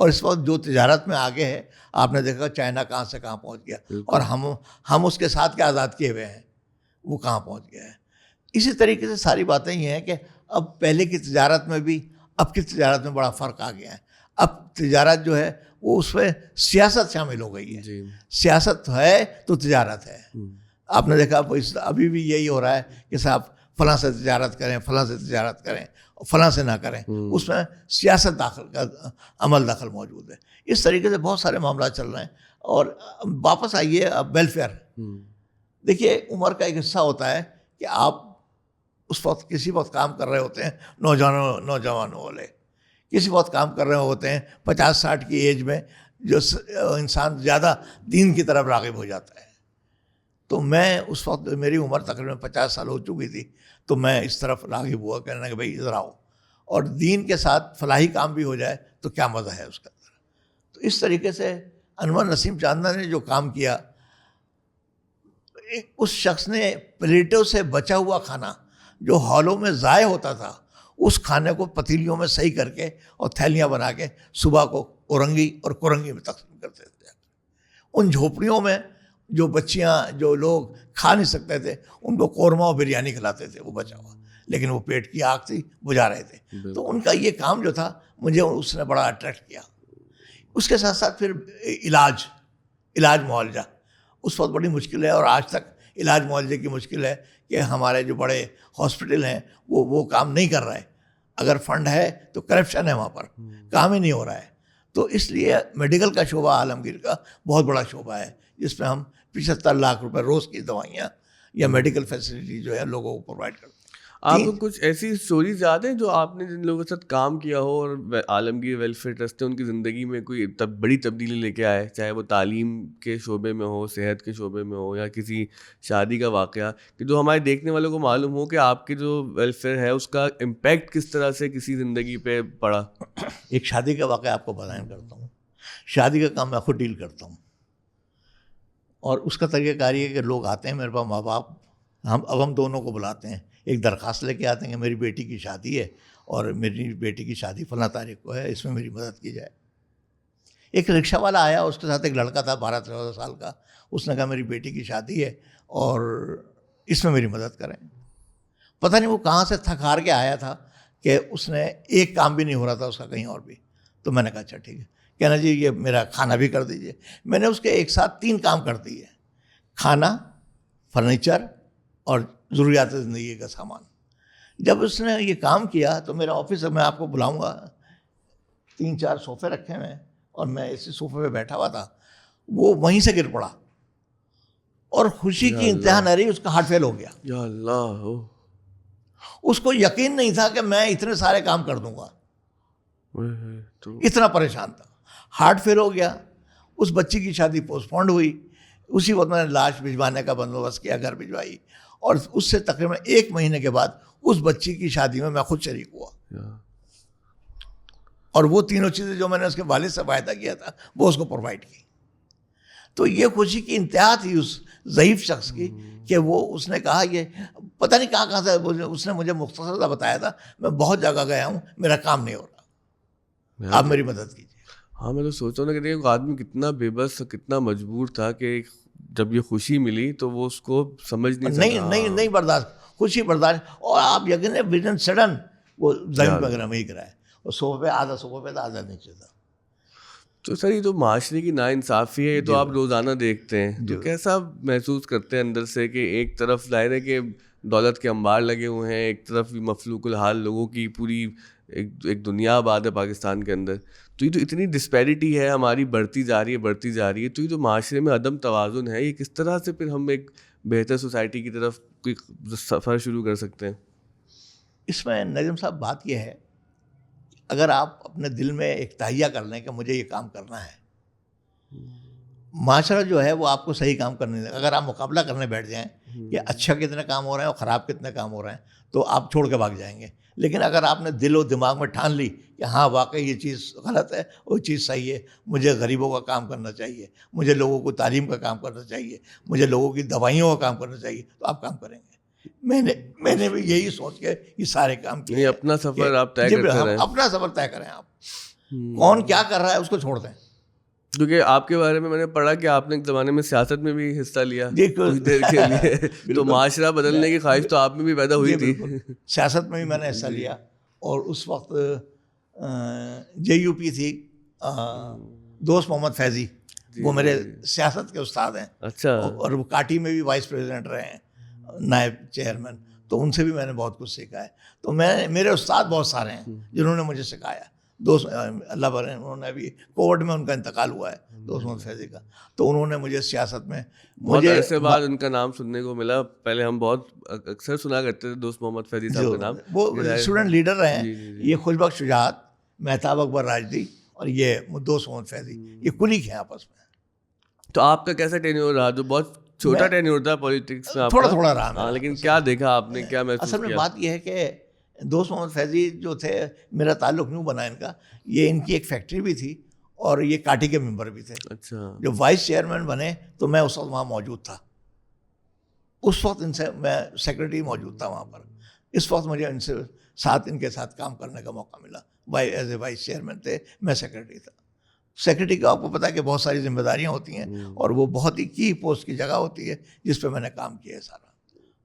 اور اس وقت جو تجارت میں آگے ہے، آپ نے دیکھا چائنا کہاں سے کہاں پہنچ گیا، اور ہم اس کے ساتھ کیا آزاد کیے ہوئے ہیں، وہ کہاں پہنچ گیا ہے. اسی طریقے سے ساری باتیں یہ ہیں کہ اب پہلے کی تجارت میں بھی اب کی تجارت میں بڑا فرق آ گیا ہے. اب تجارت جو ہے وہ اس میں سیاست شامل ہو گئی ہے. سیاست ہے تو تجارت ہے. آپ نے دیکھا ابھی بھی یہی ہو رہا ہے کہ صاحب فلاں سے تجارت کریں، فلاں سے تجارت کریں، فلاں سے نہ کریں. اس میں سیاست دخل موجود ہے. اس طریقے سے بہت سارے معاملات چل رہے ہیں. اور واپس آئیے اب ویلفیئر. دیکھیے عمر کا ایک حصہ ہوتا ہے کہ آپ اس وقت کسی وقت کام کر رہے ہوتے ہیں، نوجوانوں والے کسی وقت کام کر رہے ہوتے ہیں 50-60 کی ایج میں، جو انسان زیادہ دین کی طرف راغب ہو جاتا ہے. تو میں اس وقت میری عمر تقریباً 50 سال ہو چکی تھی، تو میں اس طرف راغب ہوا کہنا کہ بھائی ادھر آؤ اور دین کے ساتھ فلاحی کام بھی ہو جائے تو کیا مزہ ہے اس کا. تو اس طریقے سے انور نسیم چاندنا نے جو کام کیا، اس شخص نے پلیٹوں سے بچا ہوا کھانا جو ہالوں میں ضائع ہوتا تھا، اس کھانے کو پتیلیوں میں صحیح کر کے اور تھیلیاں بنا کے صبح کو اورنگی اور کورنگی میں تقسیم کرتے تھے. ان جھوپڑیوں میں جو بچیاں، جو لوگ کھا نہیں سکتے تھے، ان کو قورمہ اور بریانی کھلاتے تھے وہ بچا ہوا، لیکن وہ پیٹ کی آگ تھی بجھا رہے تھے. تو ان کا یہ کام جو تھا مجھے اس نے بڑا اٹریکٹ کیا. اس کے ساتھ ساتھ پھر علاج معالجہ اس وقت بڑی مشکل ہے، اور آج تک علاج معالجے کی مشکل ہے کہ ہمارے جو بڑے ہاسپٹل ہیں وہ کام نہیں کر رہے. اگر فنڈ ہے تو کرپشن ہے، وہاں پر کام ہی نہیں ہو رہا ہے. تو اس لیے میڈیکل کا شعبہ عالمگیر کا بہت بڑا شعبہ ہے، جس میں ہم 75 لاکھ روپے روز کی دوائیاں یا میڈیکل فیسلٹی جو ہے لوگوں کو پرووائڈ کرتے ہیں. آپ کو کچھ ایسی اسٹوریز یاد ہیں جو آپ نے جن لوگوں کے ساتھ کام کیا ہو اور عالمگیر ویلفیئر ٹرسٹ ان کی زندگی میں کوئی بڑی تبدیلی لے کے آئے، چاہے وہ تعلیم کے شعبے میں ہو، صحت کے شعبے میں ہو، یا کسی شادی کا واقعہ، کہ جو ہمارے دیکھنے والوں کو معلوم ہو کہ آپ کے جو ویلفیئر ہے اس کا امپیکٹ کس طرح سے کسی زندگی پہ پڑا؟ ایک شادی کا واقعہ آپ کو بیان کرتا ہوں. شادی کا کام میں خود ڈیل کرتا ہوں، اور اس کا طریقہ کار یہ ہے کہ لوگ آتے ہیں میرے پاس، ماں باپ، ہم دونوں کو بلاتے ہیں، ایک درخواست لے کے آتے ہیں کہ میری بیٹی کی شادی ہے اور میری بیٹی کی شادی فلاں تاریخ کو ہے، اس میں میری مدد کی جائے. ایک رکشہ والا آیا، اس کے ساتھ ایک لڑکا تھا 12-14 سال کا. اس نے کہا میری بیٹی کی شادی ہے اور اس میں میری مدد کریں. پتہ نہیں وہ کہاں سے تھک ہار کے آیا تھا کہ اس نے ایک کام بھی نہیں ہو رہا تھا اس کا کہیں اور بھی. تو میں نے کہا اچھا ٹھیک ہے. کہنا جی یہ میرا کھانا بھی کر دیجیے. میں نے اس کے ایک ساتھ 3 کام کر دیے: کھانا، فرنیچر اور ضروریات زندگی کا سامان. جب اس نے یہ کام کیا تو میرا آفس، میں آپ کو بلاؤں گا، 3-4 صوفے رکھے ہوئے ہیں اور میں اسی صوفے پہ بیٹھا ہوا تھا. وہ وہیں سے گر پڑا اور خوشی کی انتہا نہ رہی، اس کا ہارٹ فیل ہو گیا. یا اللہ! اس کو یقین نہیں تھا کہ میں اتنے سارے کام کر دوں گا، اتنا پریشان تھا. ہارٹ فیل ہو گیا. اس بچی کی شادی پوسٹ پونڈ ہوئی. اسی وقت میں نے لاش بھجوانے کا بندوبست کیا، گھر بھجوائی، اور اس سے تقریباً 1 مہینے کے بعد اس بچی کی شادی میں خود شریک ہوا. اور وہ تینوں چیزیں جو میں نے اس کے والد سے وعدہ کیا تھا وہ اس کو پرووائڈ کی. تو یہ خوشی کی انتہا تھی اس ضعیف شخص کی کہ اس نے کہا، یہ پتہ نہیں کہاں سے اس نے مجھے مختصر سا بتایا تھا، میں بہت جگہ گیا ہوں، میرا کام نہیں ہو رہا، آپ میری مدد کیجیے. ہاں، میں تو سوچ رہا ہوں کہ آدمی کتنا بے بس، کتنا مجبور تھا کہ جب یہ خوشی ملی تو وہ اس کو سمجھ نہیں برداشت، خوشی برداشت. اور آپ یقین ہے وزن سڈن وہ زمین وغیرہ میں ہی گرا ہے، اور صوفے پہ آدھا آدھا نیچے تھا. تو سر یہ تو معاشرے کی ناانصافی ہے، یہ تو آپ روزانہ دیکھتے ہیں، تو کیسا محسوس کرتے ہیں اندر سے کہ ایک طرف ظاہر ہے کہ دولت کے انبار لگے ہوئے ہیں، ایک طرف مفلوق الحال لوگوں کی پوری ایک دنیا آباد ہے پاکستان کے اندر، تو یہ تو اتنی ڈسپیرٹی ہے ہماری، بڑھتی جا رہی ہے. تو یہ تو معاشرے میں عدم توازن ہے. یہ کس طرح سے پھر ہم ایک بہتر سوسائٹی کی طرف کوئی سفر شروع کر سکتے ہیں؟ اس میں نجم صاحب بات یہ ہے، اگر آپ اپنے دل میں ایک تہیہ کر لیں کہ مجھے یہ کام کرنا ہے، معاشرہ جو ہے وہ آپ کو صحیح کام کرنے دے. اگر آپ مقابلہ کرنے بیٹھ جائیں کہ اچھا کتنے کام ہو رہے ہیں اور خراب کتنے کام ہو رہے ہیں، تو آپ چھوڑ کے بھاگ جائیں گے. لیکن اگر آپ نے دل و دماغ میں ٹھان لی کہ ہاں واقعی یہ چیز غلط ہے، وہ چیز صحیح ہے، مجھے غریبوں کا کام کرنا چاہیے، مجھے لوگوں کو تعلیم کا کام کرنا چاہیے، مجھے لوگوں کی دوائیوں کا کام کرنا چاہیے، تو آپ کام کریں گے. میں نے بھی یہی سوچ کے یہ سارے کام کیے. اپنا سفر آپ طے کرتے رہیں، اپنا سفر طے کریں آپ. کون کیا کر رہا ہے اس کو چھوڑ دیں. کیونکہ آپ کے بارے میں نے پڑھا کہ آپ نے ایک زمانے میں سیاست میں بھی حصہ لیا کچھ دیر کے لیے, تو معاشرہ بدلنے کی خواہش تو آپ میں بھی پیدا ہوئی تھی. سیاست میں بھی میں نے حصہ لیا, اور اس وقت JUP تھی, دوست محمد فیضی, وہ میرے سیاست کے استاد ہیں. اچھا. اور وہ کاٹی میں بھی وائس پریزیڈنٹ رہے ہیں, نائب چیئرمین, تو ان سے بھی میں نے بہت کچھ سیکھا ہے. تو میرے استاد بہت سارے ہیں جنہوں نے مجھے سکھایا. دوست اللہ بھر, انہوں نے ابھی کووڈ میں ان کا انتقال ہوا ہے, دوست محمد فیضی کا, تو انہوں نے مجھے سیاست میں بہت عرصے بعد ان کا نام سننے کو ملا. پہلے ہم بہت اکثر سنا کرتے تھے دوست محمد فیضی صاحب کا نام. وہ اسٹوڈنٹ لیڈر رہے ہیں. یہ خوش بخش شجاعت, مہتاب اکبر راجدی اور یہ دوست محمد فیضی, یہ کلیگ ہیں آپس میں. تو آپ کا کیسا ٹینیور رہا, جو بہت چھوٹا ٹینیور تھا پالیٹکس میں؟ تھوڑا تھوڑا رہا. ہاں, لیکن کیا دیکھا آپ نے, کیا محسوس کیا؟ اصل میں بات یہ ہے کہ دوست محمد فیضی جو تھے, میرا تعلق نہیں بنا ان کا, یہ ان کی ایک فیکٹری بھی تھی اور یہ کاٹی کے ممبر بھی تھے. اچھا. جب وائس چیئرمین بنے تو میں اس وقت وہاں موجود تھا. اس وقت ان سے میں سیکرٹری موجود تھا وہاں پر. اس وقت مجھے ان سے ان کے ساتھ کام کرنے کا موقع ملا. ایز اے وائس چیئرمین تھے, میں سیکرٹری تھا. سیکرٹری کا آپ کو پتا ہے کہ بہت ساری ذمہ داریاں ہوتی ہیں, اور وہ بہت ہی کی پوسٹ کی جگہ ہوتی ہے جس پہ میں نے کام کیا ہے سارا.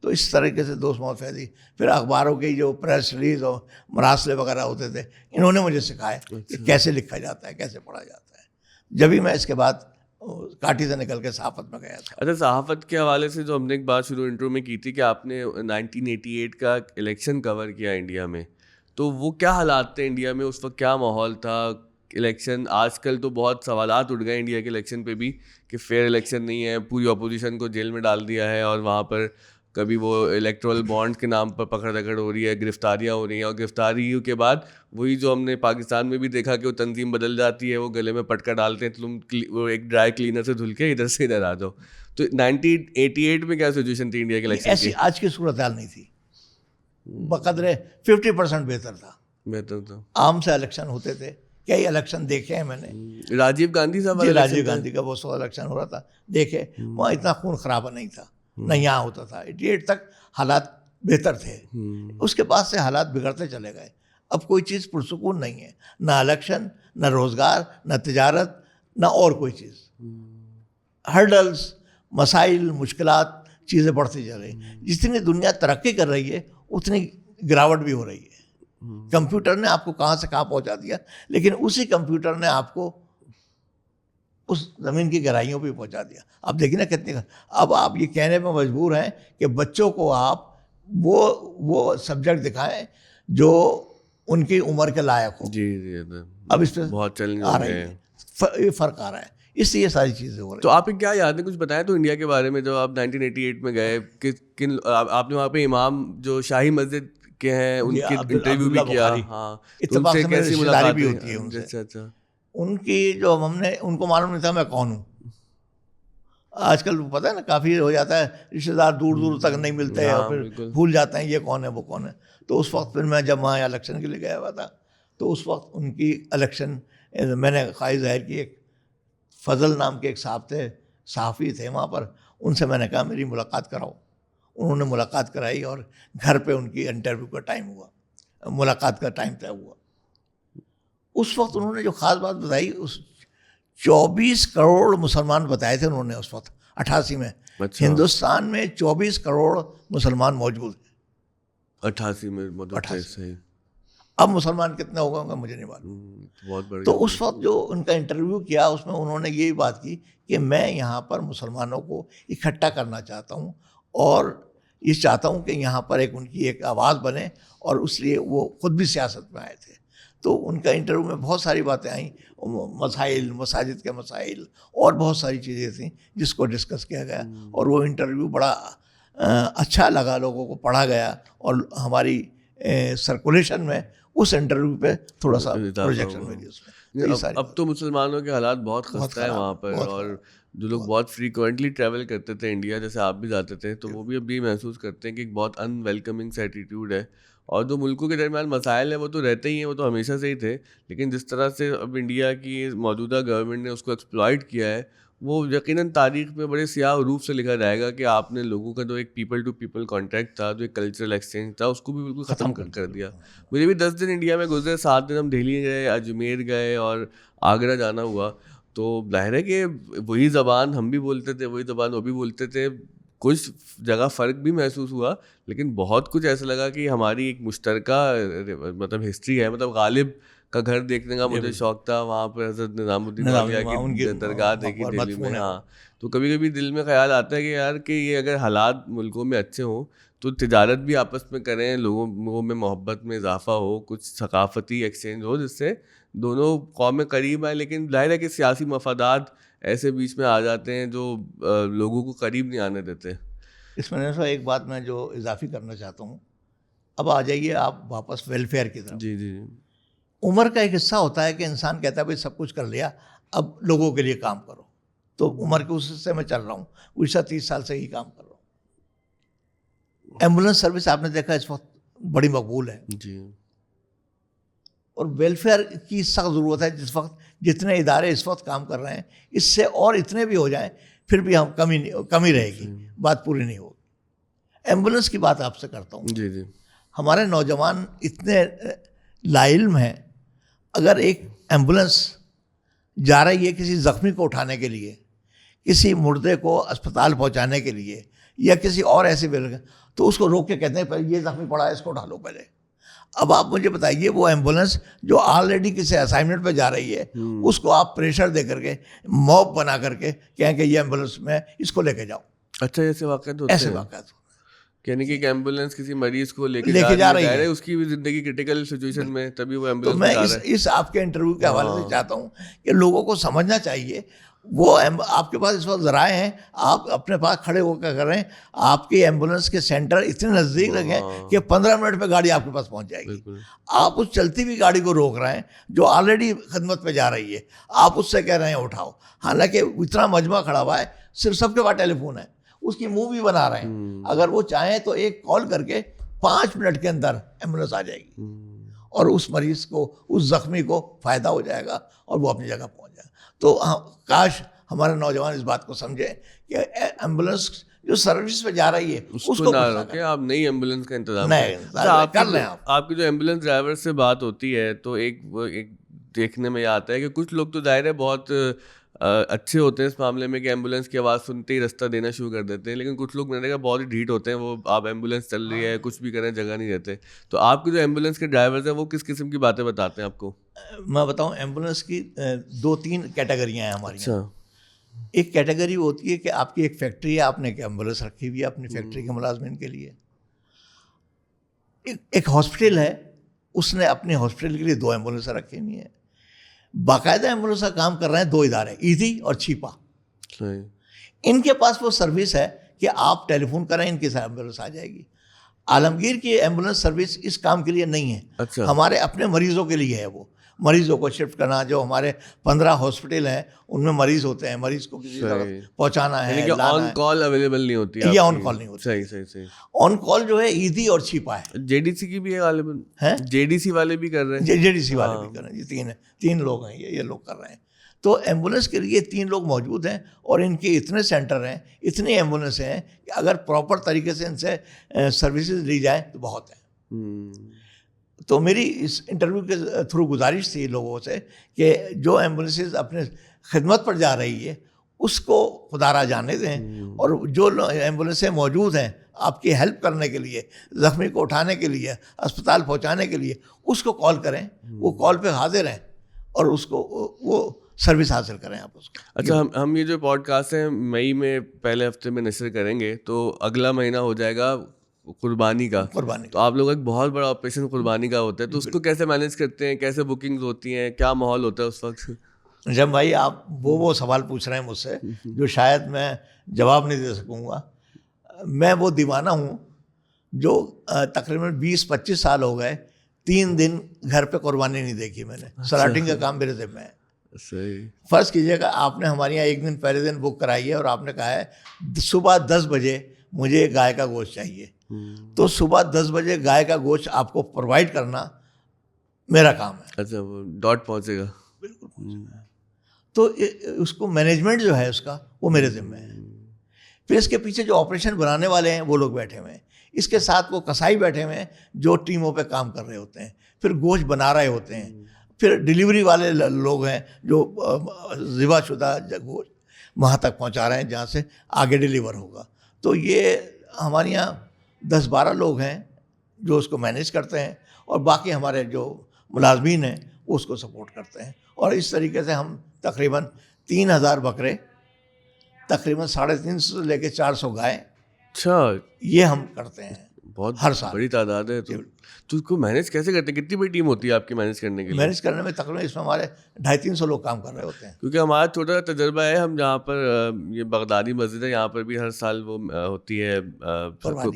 تو اس طریقے سے دوست محمد فیضی, پھر اخباروں کی جو پریس ریلیز اور مراسلے وغیرہ ہوتے تھے, انہوں نے مجھے سکھایا کہ کیسے لکھا جاتا ہے, کیسے پڑھا جاتا ہے. جبھی میں اس کے بعد کاٹی سے نکل کے صحافت میں گیا تھا. اچھا, صحافت کے حوالے سے جو ہم نے ایک بات شروع انٹرو میں کی تھی کہ آپ نے 1988 کا الیکشن کور کیا انڈیا میں, تو وہ کیا حالات تھے انڈیا میں اس وقت, کیا ماحول تھا الیکشن؟ آج کل تو بہت سوالات اٹھ گئے انڈیا کے الیکشن پہ بھی کہ فیئر الیکشن نہیں ہے, پوری اپوزیشن کو جیل میں ڈال دیا ہے, اور وہاں پر کبھی وہ الیکٹرل بانڈ کے نام پر پکڑ دکڑ ہو رہی ہے, گرفتاریاں ہو رہی ہیں, اور گرفتاریوں کے بعد وہی جو ہم نے پاکستان میں بھی دیکھا کہ وہ تنظیم بدل جاتی ہے, وہ گلے میں پٹکا ڈالتے ہیں, تم وہ ایک ڈرائی کلینر سے دھل کے ادھر سے ادھر آ جاؤ. تو 1988 میں کیا سچویشن تھی انڈیا کے الیکشن کی؟ ایسی آج کی صورتحال نہیں تھی, بقدر 50% بہتر تھا. بہتر تھا. عام سے الیکشن ہوتے تھے, کئی الیکشن دیکھے ہیں میں نے. راجیو گاندھی صاحب, راجیو گاندھی کا وہ 100 الیکشن ہو رہا تھا, دیکھے وہاں اتنا خون خرابہ نہیں تھا, نہ یہاں ہوتا تھا. 88 تک حالات بہتر تھے, اس کے بعد سے حالات بگڑتے چلے گئے. اب کوئی چیز پرسکون نہیں ہے, نہ الیکشن, نہ روزگار, نہ تجارت, نہ اور کوئی چیز. ہرڈلز, مسائل, مشکلات, چیزیں بڑھتی جا رہی. جتنی دنیا ترقی کر رہی ہے اتنی گراوٹ بھی ہو رہی ہے. کمپیوٹر نے آپ کو کہاں سے کہاں پہنچا دیا, لیکن اسی کمپیوٹر نے آپ کو اس زمین کی گہرائیوں پہ پہنچا دیا. آپ دیکھیں نا کتنی. اب آپ یہ کہنے پہ مجبور ہیں کہ بچوں کو آپ وہ سبجیکٹ دکھائیں جو ان کی عمر کے لائق ہو. جی, اب اس پہ بہت چیلنج آ رہی ہے, یہ فرق آ رہا ہے, اس سے یہ ساری چیزیں ہو رہی ہیں. تو آپ کیا یاد ہے, کچھ بتائیں تو انڈیا کے بارے میں. جب آپ 1988 میں گئے, کن آپ نے وہاں پہ امام جو شاہی مسجد کے ہیں ان کی انٹرویو بھی کیا. ہاں, اتفاق سے میری رشتہ داری بھی ہوتی ہے ان سے. اچھا. ان کی جو ہم نے, ان کو معلوم نہیں تھا میں کون ہوں. آج کل پتہ ہے نا, کافی ہو جاتا ہے, رشتہ دار دور دور تک نہیں ملتے, اور پھر بھول جاتے ہیں یہ کون ہے وہ کون ہے. تو اس وقت پھر میں جب وہاں الیکشن کے لیے گیا ہوا تھا, تو اس وقت ان کی الیکشن میں نے خواہش ظاہر کی. ایک فضل نام کے ایک صاحب تھے, صحافی تھے وہاں پر, ان سے میں نے کہا میری ملاقات کراؤ. انہوں نے ملاقات کرائی, اور گھر پہ ان کی انٹرویو کا ٹائم ہوا, ملاقات کا ٹائم طے ہوا. اس وقت انہوں نے جو خاص بات بتائی, اس 24 کروڑ مسلمان بتائے تھے انہوں نے اس وقت 88 میں. ہندوستان میں 24 کروڑ مسلمان موجود ہیں 88 میں. صحیح. اب مسلمان کتنے ہو گئے مجھے نہیں معلوم. بہت بڑی. تو اس وقت جو ان کا انٹرویو کیا, اس میں انہوں نے یہی بات کی کہ میں یہاں پر مسلمانوں کو اکٹھا کرنا چاہتا ہوں, اور یہ چاہتا ہوں کہ یہاں پر ان کی ایک آواز بنے, اور اس لیے وہ خود بھی سیاست میں آئے تھے. تو ان کا انٹرویو میں بہت ساری باتیں آئیں, مسائل, مساجد کے مسائل, اور بہت ساری چیزیں تھیں جس کو ڈسکس کیا گیا. اور وہ انٹرویو بڑا اچھا لگا, لوگوں کو پڑھا گیا, اور ہماری سرکولیشن میں اس انٹرویو پہ تھوڑا سا پروجیکشن ہوئی اس میں. اب تو مسلمانوں کے حالات بہت خستہ ہے وہاں پر, اور جو لوگ بہت فریکوینٹلی ٹریول کرتے تھے انڈیا, جیسے آپ بھی جاتے تھے, تو وہ بھی اب یہ محسوس کرتے ہیں کہ ایک بہت ان ویلکمنگ سا ایٹیٹیوڈ ہے, اور جو ملکوں کے درمیان مسائل ہیں وہ تو رہتے ہی ہیں, وہ تو ہمیشہ سے ہی تھے, لیکن جس طرح سے اب انڈیا کی موجودہ گورنمنٹ نے اس کو ایکسپلائٹ کیا ہے وہ یقیناً تاریخ میں بڑے سیاہ روپ سے لکھا جائے گا کہ آپ نے لوگوں کا جو ایک پیپل ٹو پیپل کانٹیکٹ تھا, جو ایک کلچرل ایکسچینج تھا, اس کو بھی بالکل ختم کر دیا. مجھے بھی 10 دن انڈیا میں گزرے, 7 دن ہم دہلی گئے, اجمیر گئے اور آگرہ جانا ہوا. تو ظاہر ہے کہ وہی زبان ہم بھی بولتے تھے, وہی زبان وہ بھی بولتے تھے, کچھ جگہ فرق بھی محسوس ہوا, لیکن بہت کچھ ایسا لگا کہ ہماری ایک مشترکہ مطلب ہسٹری ہے. مطلب غالب کا گھر دیکھنے کا مجھے شوق تھا, وہاں پہ حضرت نظام الدین اولیاء کی درگاہ دیکھی دہلی میں. ہاں, تو کبھی کبھی دل میں خیال آتا ہے کہ یار کہ یہ اگر حالات ملکوں میں اچھے ہوں تو تجارت بھی آپس میں کریں, لوگوں میں محبت میں اضافہ ہو, کچھ ثقافتی ایکسچینج ہو جس سے دونوں قومیں قریب آئیں. لیکن ظاہر ہے کہ سیاسی مفادات ایسے بیچ میں آ جاتے ہیں جو لوگوں کو قریب نہیں آنے دیتے. اس میں ایک بات میں جو اضافی کرنا چاہتا ہوں, اب آ جائیے آپ واپس ویلفیئر کی طرف. جی جی. عمر کا ایک حصہ ہوتا ہے کہ انسان کہتا ہے بھائی سب کچھ کر لیا, اب لوگوں کے لیے کام کرو. تو عمر کے اس حصے میں چل رہا ہوں, گزشتہ 30 سال سے ہی کام کر رہا ہوں. ایمبولینس سروس آپ نے دیکھا اس وقت بڑی مقبول ہے جی, اور ویلفیئر کی سخت ضرورت ہے. جس وقت جتنے ادارے اس وقت کام کر رہے ہیں, اس سے اور اتنے بھی ہو جائیں پھر بھی ہم کمی رہے گی, بات پوری نہیں ہوگی. ایمبولینس کی بات آپ سے کرتا ہوں. جی جی. ہمارے نوجوان اتنے لاعلم ہیں, اگر ایک ایمبولینس جا رہی ہے کسی زخمی کو اٹھانے کے لیے, کسی مردے کو اسپتال پہنچانے کے لیے, یا کسی اور ایسی تو اس کو روک کے کہتے ہیں پہلے یہ زخمی پڑا ہے اس کو اٹھا لو پہلے. اب آپ مجھے بتائیے وہ ایمبولینس جو آلریڈی کسی اسائنمنٹ پہ جا رہی ہے, اس کو آپ پریشر دے کر کے موب بنا کر کے کہیں کہ یہ ایمبولینس میں اس کو لے کے جاؤ. اچھا, ایسے واقعات ہوتے ہیں. ایسے واقعات یعنی کہ ایک ایمبولینس کسی مریض کو لے کے جا رہی ہے, اس کی بھی زندگی کرٹیکل سچویشن میں, تبھی وہ ایمبولینس. تو میں اس آپ کے انٹرویو کے حوالے سے چاہتا ہوں کہ لوگوں کو سمجھنا چاہیے, وہ آپ کے پاس اس وقت ذرائع ہیں, آپ اپنے پاس کھڑے ہو کر کر رہے ہیں, آپ کی ایمبولینس کے سینٹر اتنے نزدیک لگے کہ 15 منٹ پہ گاڑی آپ کے پاس پہنچ جائے گی. آپ اس چلتی ہوئی گاڑی کو روک رہے ہیں جو آلریڈی خدمت پہ جا رہی ہے, آپ اس سے کہہ رہے ہیں اٹھاؤ, حالانکہ اتنا مجمع کھڑا ہوا ہے, صرف سب کے پاس ٹیلی فون ہے, اس کی مووی بنا رہے ہیں. اگر وہ چاہیں تو ایک کال کر کے 5 منٹ کے اندر ایمبولینس آ جائے گی, اور اس مریض کو, اس زخمی کو فائدہ ہو جائے گا اور وہ اپنی جگہ پہنچ جائے گا. تو کاش ہمارے نوجوان اس بات کو سمجھیں کہ ایمبولینس جو سروس پہ جا رہی ہے اس کو نہ روکیں, آپ نئی ایمبولینس کا انتظام کر لیں. آپ کی جو ایمبولینس ڈرائیور سے بات ہوتی ہے تو ایک دیکھنے میں یہ آتا ہے کہ کچھ لوگ تو ظاہر ہے بہت اچھے ہوتے ہیں اس معاملے میں کہ ایمبولینس کی آواز سنتے ہی راستہ دینا شروع کر دیتے ہیں, لیکن کچھ لوگ میں نے کہا بہت ہی ڈھیٹ ہوتے ہیں, وہ آپ ایمبولینس چل رہی ہے کچھ بھی کریں جگہ نہیں دیتے. تو آپ کے جو ایمبولینس کے ڈرائیورز ہیں وہ کس قسم کی باتیں بتاتے ہیں آپ کو؟ میں بتاؤں, ایمبولینس کی 2-3 کیٹیگریاں ہیں ہماری. ایک کیٹیگری ہوتی ہے کہ آپ کی ایک فیکٹری ہے, آپ نے ایک ایمبولینس رکھی ہوئی ہے اپنی فیکٹری کے ملازمین کے لیے. ایک ہاسپٹل ہے, اس نے اپنے ہاسپٹل کے لیے 2 ایمبولینس رکھی ہوئی ہیں. باقاعدہ ایمبولینس کا کام کر رہے ہیں 2 ادارے, ایدھی اور چھیپا. ان کے پاس وہ سروس ہے کہ آپ ٹیلی فون کریں ان کی ایمبولینس آ جائے گی. عالمگیر کی ایمبولینس سروس اس کام کے لیے نہیں ہے, ہمارے اپنے مریضوں کے لیے ہے. وہ مریضوں کو شفٹ کرنا, جو ہمارے 15 ہاسپٹل ہیں ان میں مریض ہوتے ہیں, مریض کو کسی جگہ پہنچانا ہے, آن کال اویلیبل نہیں ہوتی ہے, یہ آن کال نہیں ہوتی. صحیح. آن کال جو ہے ایدھی اور چھپا ہے. جے ڈی سی کی بھی ہے غالباً, جے ڈی سی والے بھی کر رہے ہیں. جے ڈی سی والے بھی کر رہے ہیں, یہ 3 لوگ ہیں, یہ لوگ کر رہے ہیں. تو ایمبولینس کے لیے 3 لوگ موجود ہیں, اور ان کے اتنے سینٹر ہیں, اتنی ایمبولینس ہیں کہ اگر پراپر طریقے سے ان سے سروسز لی جائیں تو بہت ہیں. تو میری اس انٹرویو کے تھرو گزارش تھی لوگوں سے کہ جو ایمبولینسز اپنے خدمت پر جا رہی ہے اس کو خدا را جانے دیں, اور جو ایمبولینسیں موجود ہیں آپ کی ہیلپ کرنے کے لیے, زخمی کو اٹھانے کے لیے, اسپتال پہنچانے کے لیے, اس کو کال کریں, وہ کال پہ حاضر ہیں, اور اس کو وہ سروس حاصل کریں آپ اس کو. اچھا, ہم یہ جو پوڈ کاسٹ ہیں مئی میں پہلے ہفتے میں نشر کریں گے, تو اگلا مہینہ ہو جائے گا قربانی کا. تو آپ لوگ ایک بہت بڑا آپریشن قربانی کا ہوتا ہے, تو اس کو کیسے مینیج کرتے ہیں, کیسے بکنگز ہوتی ہیں, کیا ماحول ہوتا ہے اس وقت؟ جب بھائی آپ وہ سوال پوچھ رہے ہیں مجھ سے جو شاید میں جواب نہیں دے سکوں گا. میں وہ دیوانہ ہوں جو تقریباً 20-25 سال ہو گئے 3 دن گھر پہ قربانی نہیں دیکھی میں نے. سلاٹنگ کا کام میرے ذمہ ہے. فرض کیجیے گا آپ نے ہمارے یہاں 1 دن پہلے دن بک کرائی ہے, اور آپ نے کہا ہے صبح 10 بجے مجھے ایک گائے کا گوشت چاہیے، تو صبح 10 بجے گائے کا گوشت آپ کو پرووائڈ کرنا میرا کام ہے. اچھا وہ ڈاٹ پہنچے گا. بالکل. تو اس کو مینجمنٹ جو ہے اس کا وہ میرے ذمہ ہے. پھر اس کے پیچھے جو آپریشن بنانے والے ہیں وہ لوگ بیٹھے ہوئے ہیں، اس کے ساتھ وہ کسائی بیٹھے ہوئے ہیں جو ٹیموں پہ کام کر رہے ہوتے ہیں، پھر گوشت بنا رہے ہوتے ہیں، پھر ڈیلیوری والے لوگ ہیں جو ذبح شدہ گوشت وہاں تک پہنچا رہے ہیں جہاں سے آگے ڈیلیور ہوگا. تو یہ ہمارے یہاں 10-12 لوگ ہیں جو اس کو مینیج کرتے ہیں، اور باقی ہمارے جو ملازمین ہیں وہ اس کو سپورٹ کرتے ہیں. اور اس طریقے سے ہم تقریباً 3000 بکرے، تقریباً 350 سے لے کے 400 گائے، اچھا یہ ہم کرتے ہیں بہت ہر سال. بڑی تعداد ہے. تو اس کو مینیج کیسے کرتے ہیں؟ کتنی بڑی ٹیم ہوتی ہے آپ کی مینیج کرنے کے لیے؟ مینیج کرنے میں تقریباً اس میں ہمارے 250-300 لوگ کام کر رہے ہوتے ہیں. کیونکہ ہمارا چھوٹا سا تجربہ ہے، ہم جہاں پر یہ بغدادی مسجد ہے یہاں پر بھی ہر سال وہ ہوتی ہے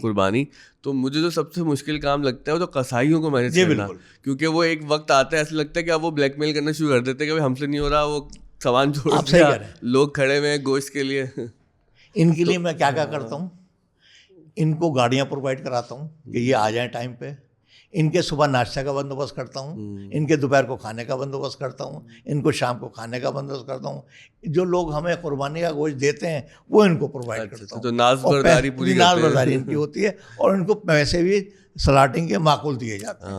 قربانی. تو مجھے جو سب سے مشکل کام لگتا ہے وہ تو قصائیوں کو مینیج کرنا، کیونکہ وہ ایک وقت آتا ہے ایسا لگتا ہے کہ اب وہ بلیک میل کرنا شروع کر دیتے ہیں کہ ہم سے نہیں ہو رہا، وہ سامان چھوڑ دیا، لوگ کھڑے ہوئے ہیں گوشت کے لیے. ان کے لیے میں کیا کرتا ہوں، ان کو گاڑیاں پرووائڈ کراتا ہوں کہ یہ آ جائیں ٹائم پہ، ان کے صبح ناشتہ کا بندوبست کرتا ہوں، ان کے دوپہر کو کھانے کا بندوبست کرتا ہوں، ان کو شام کو کھانے کا بندوبست کرتا ہوں. جو لوگ ہمیں قربانی کا گوشت دیتے ہیں وہ ان کو پرووائڈ کرتا ہوں. تو ناز برداری پوری ناز برداری ان کی ہوتی ہے، اور ان کو پیسے بھی سلاٹنگ کے معقول دیے جاتے ہیں.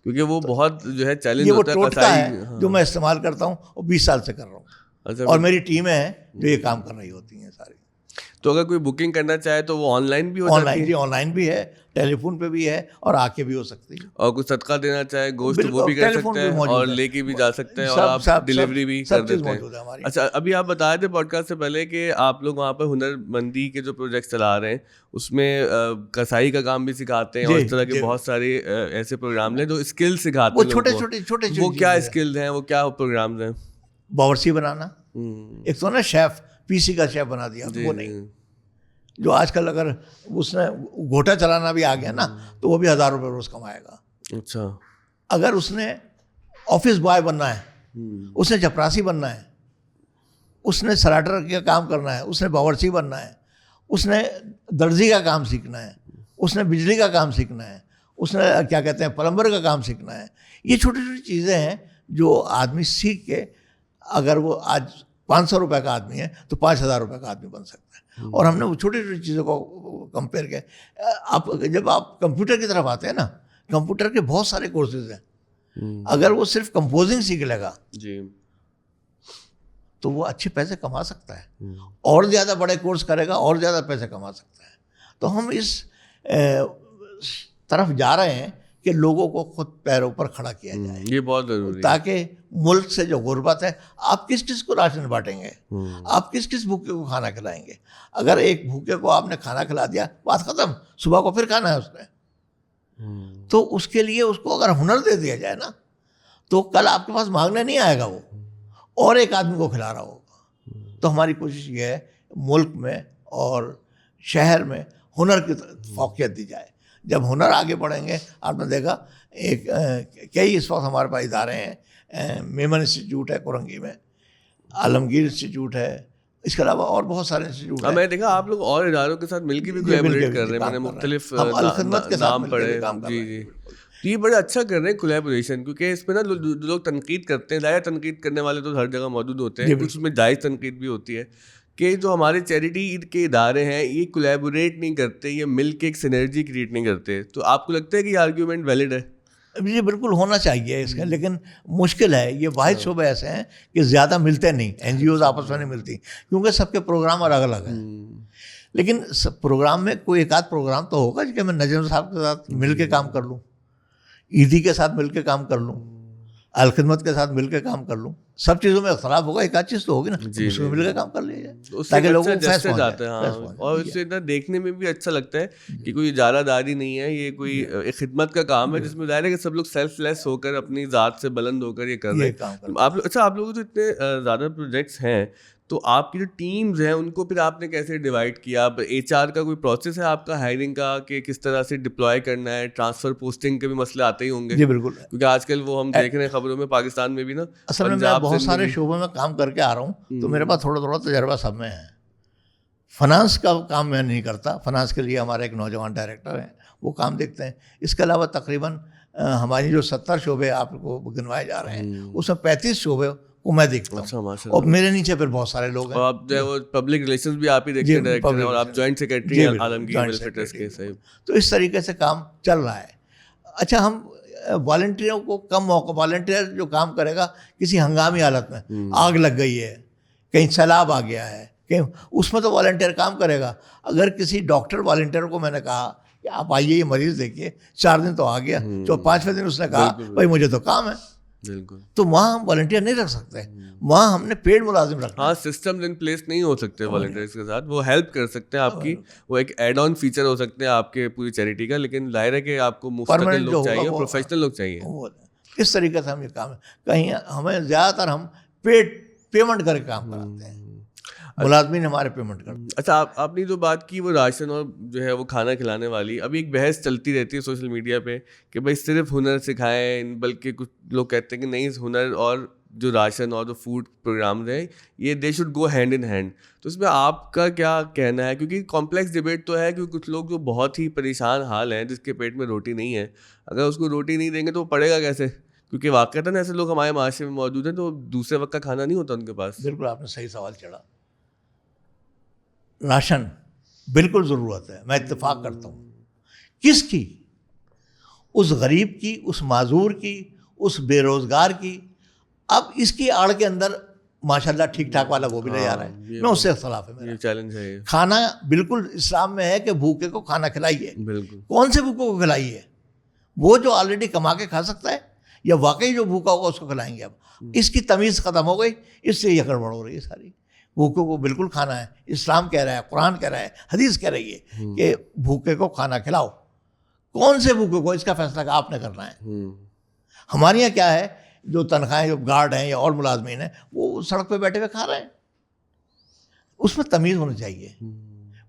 کیونکہ وہ بہت جو ہے چیلنج یہ وہ ہوتا ہے ٹوٹکا ہے جو میں استعمال کرتا ہوں اور 20 سال سے کر رہا ہوں، اور میری ٹیمیں ہیں جو یہ کام کر رہی ہوتی ہیں ساری. تو اگر کوئی بکنگ کرنا چاہے تو وہ آن لائن بھی ہو جاتی ہے؟ جی آن لائن بھی ہے، ٹیلی فون پہ بھی ہے، اور آ کے بھی ہو سکتی ہے. اور کوئی صدقہ دینا چاہے گوشت وہ بھی کر سکتے ہیں اور لے کے بھی جا سکتے ہیں، اور آپ ڈیلیوری بھی کر دیتے ہیں. اچھا ابھی آپ بتائے تھے پوڈ کاسٹ سے پہلے کہ آپ لوگ وہاں پہ ہنر مندی کے جو پروجیکٹ چلا رہے ہیں اس میں کسائی کا کام بھی سکھاتے ہیں، اور اس طرح کے بہت سارے ایسے پروگرام ہیں جو اسکل سکھاتے ہیں. چھوٹے وہ کیا اسکلز ہیں، وہ کیا پروگرامز ہیں؟ باورچی بنانا، ایک تو نا شیف PC کا شیف بنا دیا، وہ نہیں. جو آج کل اگر اس نے گھوٹا چلانا بھی آ گیا نا تو وہ بھی 1000 روپے روز کمائے گا. اچھا. اگر اس نے آفس بوائے بننا ہے، اس نے چپراسی بننا ہے، اس نے سلاٹر کا کام کرنا ہے، اس نے باورچی بننا ہے، اس نے درزی کا کام سیکھنا ہے، اس نے بجلی کا کام سیکھنا ہے، اس نے کیا کہتے ہیں پلمبر کا کام سیکھنا ہے. یہ چھوٹی چھوٹی چیزیں ہیں جو آدمی سیکھ کے، اگر وہ آج 500 روپے کا آدمی ہے تو 5000 روپے کا آدمی بن سکتا ہے. اور ہم نے وہ چھوٹی چھوٹی چیزوں کو کمپیئر کیا. جب آپ کمپیوٹر کی طرف آتے ہیں نا، کمپیوٹر کے بہت سارے کورسز ہیں. اگر وہ صرف کمپوزنگ سیکھ لے گا جی تو وہ اچھے پیسے کما سکتا ہے، اور زیادہ بڑے کورس کرے گا اور زیادہ پیسے کما سکتا ہے. تو ہم اس طرف جا رہے ہیں کہ لوگوں کو خود پیروں پر کھڑا کیا جائے، یہ بہت ضروری ہے. تاکہ ملک سے جو غربت ہے، آپ کس کس کو راشن بانٹیں گے، آپ کس کس بھوکے کو کھانا کھلائیں گے. اگر ایک بھوکے کو آپ نے کھانا کھلا دیا، بات ختم، صبح کو پھر کھانا ہے اس نے. تو اس کے لیے اس کو اگر ہنر دے دیا جائے نا تو کل آپ کے پاس مانگنے نہیں آئے گا، وہ اور ایک آدمی کو کھلا رہا ہوگا. تو ہماری کوشش یہ ہے ملک میں اور شہر میں ہنر کی فوقیت دی جائے. جب ہنر آگے بڑھیں گے، آپ نے دیکھا کئی اس وقت ہمارے پاس ادارے ہیں، میمن انسٹیٹیوٹ ہے کورنگی میں، عالمگیر انسٹیٹیوٹ ہے، اس کے علاوہ اور بہت سارے انسٹیٹیوٹ ہیں. میں دیکھا آپ لوگ اور اداروں کے ساتھ مل کے بھی کولیبریٹ کر رہے ہیں، میں نے مختلف نام پڑھے. جی جی تو یہ بڑا اچھا کر رہے ہیں کولیبریشن، کیونکہ اس میں نا لوگ تنقید کرتے ہیں، ظاہر تنقید کرنے والے تو ہر جگہ موجود ہوتے ہیں، کچھ میں جائز تنقید بھی ہوتی ہے کہ جو ہمارے چیریٹی کے ادارے ہیں یہ کولیبوریٹ نہیں کرتے، یہ مل کے ایک سینرجی کریٹ نہیں کرتے. تو آپ کو لگتا ہے کہ یہ آرگیومنٹ ویلڈ ہے؟ یہ بالکل ہونا چاہیے اس کا، لیکن مشکل ہے. یہ واحد شعبے ایسے ہیں کہ زیادہ ملتے نہیں، NGOز آپس میں نہیں ملتی، کیونکہ سب کے پروگرام الگ الگ ہیں. لیکن پروگرام میں کوئی ایک آدھ پروگرام تو ہوگا کہ میں نجم صاحب کے ساتھ مل کے کام کر لوں، عیدی کے ساتھ مل کے کام کر لوں، الخدمت کے ساتھ مل کے کام کر لوں. سب چیزوں میں اختلاف ہوگا، ایک آدھ چیز تو ہوگی نا، اس میں مل کے کام کر لیا جائے تاکہ لوگوں کو فیصلہ جاتا ہے. اور اس سے اتنا دیکھنے میں بھی اچھا لگتا ہے کہ کوئی اجارہ داری نہیں ہے، یہ کوئی ایک خدمت کا کام ہے جس میں ظاہر ہے کہ سب لوگ سیلف لیس ہو کر اپنی ذات سے بلند ہو کر یہ کر رہے ہیں. اچھا آپ لوگوں کو تو اتنے زیادہ پروجیکٹس ہیں، تو آپ کی جو ٹیمز ہیں ان کو پھر آپ نے کیسے ڈیوائڈ کیا؟ HR کا کوئی پروسیس ہے آپ کا ہائرنگ کا کہ کس طرح سے ڈپلوائے کرنا ہے؟ ٹرانسفر پوسٹنگ کے بھی مسئلے آتے ہی ہوں گے. جی بالکل، کیونکہ آج کل وہ ہم دیکھ رہے ہیں خبروں میں پاکستان میں بھی نا. اصل میں بہت سارے شعبوں میں کام کر کے آ رہا ہوں، تو میرے پاس تھوڑا تھوڑا تجربہ سب میں ہے. فنانس کا کام میں نہیں کرتا، فنانس کے لیے ہمارا ایک نوجوان ڈائریکٹر ہیں، وہ کام دیکھتے ہیں. اس کے علاوہ تقریباً ہماری جو 70 شعبے آپ کو گنوائے جا رہے ہیں اس میں 35 شعبے کو میں دیکھتا ہوں. اور میرے نیچے پھر بہت سارے لوگ ہیں. اور آپ جو ہے وہ پبلک ریلیشنز بھی آپ ہی دیکھتے ہیں ڈائریکٹر ہیں، اور آپ جوائنٹ سیکرٹری ہیں عالمگیر ویلفیئر ٹرسٹ کے. صحیح. تو اس طریقے سے کام چل رہا ہے. اچھا، ہم والنٹیئروں کو کم موقع، والنٹیئر جو کام کرے گا کسی ہنگامی حالت میں، آگ لگ گئی ہے، کہیں سیلاب آ گیا ہے، کہیں اس میں تو والنٹیئر کام کرے گا. اگر کسی ڈاکٹر والنٹیئر کو میں نے کہا کہ آپ آئیے یہ مریض دیکھیے، 4 دن تو آ گیا، 5ویں دن اس نے کہا بھائی مجھے تو کام ہے، بالکل، تو وہاں ہم والنٹیئر نہیں رکھ سکتے، وہاں ہم نے پیڈ ملازم رکھنا. ہاں، سسٹمز ان پلیس نہیں ہو سکتے والنٹیئرس کے ساتھ. وہ ہیلپ کر سکتے ہیں آپ کی، وہ ایک ایڈ آن فیچر ہو سکتے ہیں آپ کے پوری چیریٹی کا، لیکن ظاہر ہے کہ آپ کو مستقل لوگ چاہیے، پروفیشنل لوگ چاہیے. اس طریقے سے ہم یہ کام ہے. کہیں ہمیں زیادہ تر ہم پیمنٹ کر کے کام کراتے ہیں، ملازمین ہمارے پیمنٹ کرتے ہیں. اچھا، آپ نے جو بات کی وہ راشن اور جو ہے وہ کھانا کھلانے والی، ابھی ایک بحث چلتی رہتی ہے سوشل میڈیا پہ کہ بھائی صرف ہنر سکھائیں، بلکہ کچھ لوگ کہتے ہیں کہ نہیں، ہنر اور جو راشن اور جو فوڈ پروگرامز ہیں یہ they should go hand in hand. تو اس میں آپ کا کیا کہنا ہے؟ کیونکہ کمپلیکس ڈبیٹ تو ہے، کیونکہ کچھ لوگ جو بہت ہی پریشان حال ہیں، جس کے پیٹ میں روٹی نہیں ہے، اگر اس کو روٹی نہیں دیں گے تو وہ پڑے گا کیسے؟ کیونکہ واقعتاً ایسے لوگ ہمارے معاشرے میں موجود ہیں تو دوسرے وقت کا کھانا نہیں ہوتا ان کے پاس. بالکل آپ نے صحیح سوال چھڑا. راشن بالکل ضرورت ہے، میں اتفاق کرتا ہوں. کس کی؟ اس غریب کی، اس معذور کی، اس بے روزگار کی. اب اس کی آڑ کے اندر ماشاءاللہ ٹھیک ٹھاک والا وہ بھی لے جا رہا ہے، میں اس سے اختلاف ہے. یہ چیلنج ہے. کھانا بالکل اسلام میں ہے کہ بھوکے کو کھانا کھلائیے. بالکل. کون سے بھوکے کو کھلائیے؟ وہ جو آلریڈی کما کے کھا سکتا ہے، یا واقعی جو بھوکا ہوگا اس کو کھلائیں گے؟ اب اس کی تمیز ختم ہو گئی، اس سے یہ گڑبڑ ہو رہی ہے ساری. بھوکے کو بالکل کھانا ہے، اسلام کہہ رہا ہے، قرآن کہہ رہا ہے، حدیث کہہ رہی ہے کہ بھوکے کو کھانا کھلاؤ. کون سے بھوکے کو؟ اس کا فیصلہ آپ نے کرنا ہے. ہمارے یہاں کیا ہے، جو تنخواہیں جو گارڈ ہیں یا اور ملازمین ہیں وہ سڑک پہ بیٹھے ہوئے کھا رہے ہیں. اس میں تمیز ہونی چاہیے،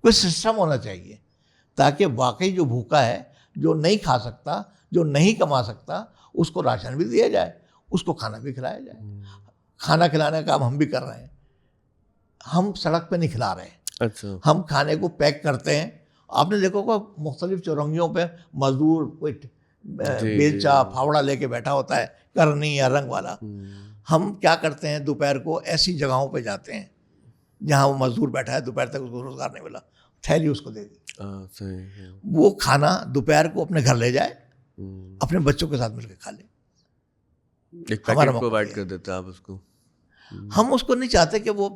کوئی سسٹم ہونا چاہیے تاکہ واقعی جو بھوکا ہے، جو نہیں کھا سکتا، جو نہیں کما سکتا، اس کو راشن بھی دیا جائے، اس کو کھانا بھی کھلایا جائے. کھانا کھلانے کا کام ہم بھی کر رہے ہیں. ہم سڑک پہ نہیں کھلا رہے. اچھا. ہم کھانے کو پیک کرتے ہیں. آپ نے دیکھو کہ مختلف چورنگیوں پہ مزدور کوئی بیلچا پھاوڑا لے کے بیٹھا ہوتا ہے، کرنی یا رنگ والا. ہم کیا کرتے ہیں، دوپہر کو ایسی جگہوں پہ جاتے ہیں جہاں وہ مزدور بیٹھا ہے، دوپہر تک اس کو روزگار نہیں ملا، تھیلی اس کو دے دی. وہ کھانا دوپہر کو اپنے گھر لے جائے، اپنے بچوں کے ساتھ مل کے کھا لے. ہمارا پرووائڈ کر دیتے ہیں آپ اس کو. ہم اس کو نہیں چاہتے کہ وہ،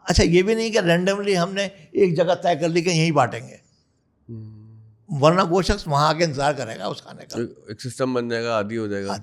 اچھا یہ بھی نہیں کہ رینڈملی ہم نے ایک جگہ طے کر لی کہ یہیں بانٹیں گے، ورنہ وہ شخص وہاں آ کے انتظار کرے گا اس کھانے کا. ایک سسٹم بن جائے گا، عادی ہو جائے گا.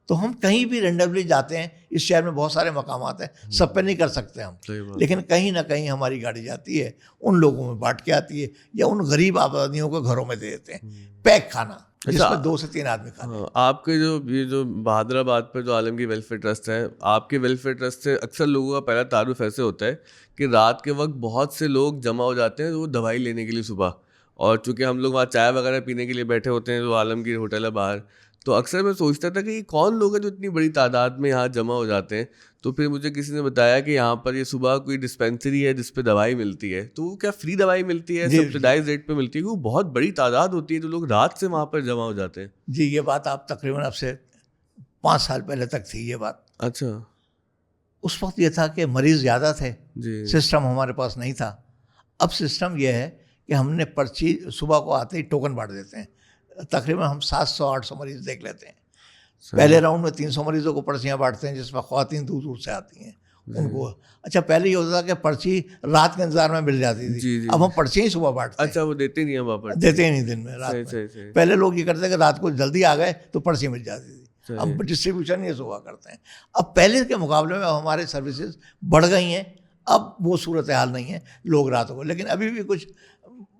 تو ہم کہیں بھی رینڈملی جاتے ہیں. اس شہر میں بہت سارے مقامات ہیں، سب پہ نہیں کر سکتے ہم، لیکن کہیں نہ کہیں ہماری گاڑی جاتی ہے، ان لوگوں میں بانٹ کے آتی ہے، یا ان غریب آبادیوں کو گھروں میں دے دیتے ہیں پیک کھانا، جس میں 2 سے 3 آدمی کھاتے ہیں. آپ کے یہ جو بہادر آباد پر جو عالمگیر ویلفیئر ٹرسٹ ہے، آپ کے ویلفیئر ٹرسٹ سے اکثر لوگوں کا پہلا تعارف ایسے ہوتا ہے کہ رات کے وقت بہت سے لوگ جمع ہو جاتے ہیں وہ دوائی لینے کے لیے صبح، اور چونکہ ہم لوگ وہاں چائے وغیرہ پینے کے لیے بیٹھے ہوتے ہیں جو عالمگیر ہوٹل ہے باہر، تو اکثر میں سوچتا تھا کہ یہ کون لوگ ہیں جو اتنی بڑی تعداد میں یہاں جمع ہو جاتے ہیں. تو پھر مجھے کسی نے بتایا کہ یہاں پر یہ صبح کوئی ڈسپینسری ہے جس پہ دوائی ملتی ہے. تو وہ کیا فری دوائی ملتی ہے، سبسڈائز ریٹ پہ ملتی ہے؟ وہ بہت بڑی تعداد ہوتی ہے جو لوگ رات سے وہاں پر جمع ہو جاتے ہیں. جی یہ بات آپ تقریباً اب سے 5 سال پہلے تک تھی یہ بات. اچھا. اس وقت یہ تھا کہ مریض زیادہ تھے، جی. سسٹم ہمارے پاس نہیں تھا. اب سسٹم یہ ہے کہ ہم نے پرچی صبح کو آتے ہی ٹوکن بانٹ دیتے ہیں. تقریباً ہم 700-800 مریض دیکھ لیتے ہیں. پہلے راؤنڈ میں 300 مریضوں کو پرچیاں بانٹتے ہیں، جس میں خواتین دور دور سے آتی ہیں ان کو. اچھا پہلے یہ ہوتا تھا کہ پرچی رات کے انتظار میں مل جاتی تھی، اب ہم پرچیاں ہی صبح بانٹتے ہیں. اچھا، وہ دیتے نہیں ہیں واپس؟ دیتے ہی نہیں دن میں، رات میں. پہلے لوگ یہ کرتے کہ رات کو جلدی آ گئے تو پرچی مل جاتی تھی. اب ڈسٹریبیوشن یہ صبح کرتے ہیں. اب پہلے کے مقابلے میں ہمارے سروسز بڑھ گئی ہیں. اب وہ صورتحال نہیں ہے لوگ راتوں کو، لیکن ابھی بھی کچھ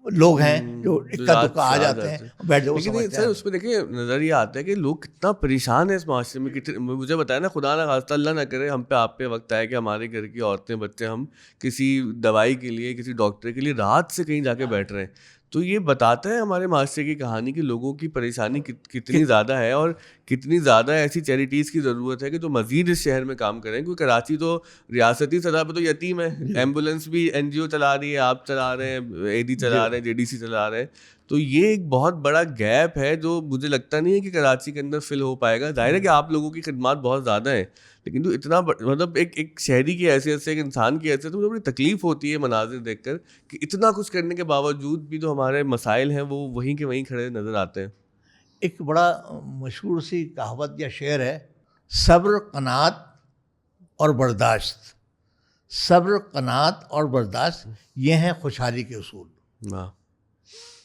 لوگ ہیں جو اکا دکا آ جاتے ہیں بیٹھ جاؤ. لیکن سر اس میں دیکھیں نظر یہ آتا ہے کہ لوگ کتنا پریشان ہیں اس معاشرے میں. مجھے بتایا نا، خدا نہ خواستہ اللہ نہ کرے ہم پہ آپ پہ وقت آئے کہ ہمارے گھر کی عورتیں بچے ہم کسی دوائی کے لیے، کسی ڈاکٹر کے لیے رات سے کہیں جا کے بیٹھ رہے ہیں. تو یہ بتاتا ہے ہمارے معاشرے کی کہانی کہ لوگوں کی پریشانی کتنی زیادہ ہے اور کتنی زیادہ ایسی چیریٹیز کی ضرورت ہے کہ جو مزید اس شہر میں کام کریں. کیونکہ کراچی تو ریاستی سطح پہ تو یتیم ہے. ایمبولینس بھی NGO چلا رہی ہے, آپ چلا رہے ہیں, AD چلا رہے ہیں, JDC چلا رہے ہیں. تو یہ ایک بہت بڑا گیپ ہے جو مجھے لگتا نہیں ہے کہ کراچی کے اندر فل ہو پائے گا. ظاہر ہے کہ آپ لوگوں کی خدمات بہت زیادہ ہیں, لیکن تو اتنا مطلب ایک شہری کی حیثیت سے, ایک انسان کی حیثیت سے مجھے بڑی تکلیف ہوتی ہے مناظر دیکھ کر کہ اتنا کچھ کرنے کے باوجود بھی جو ہمارے مسائل ہیں وہ وہیں کے وہیں کھڑے نظر آتے ہیں. ایک بڑا مشہور سی کہاوت یا شعر ہے, صبر, قناعت اور برداشت. صبر, قناعت اور برداشت یہ ہیں خوشحالی کے اصول. واہ.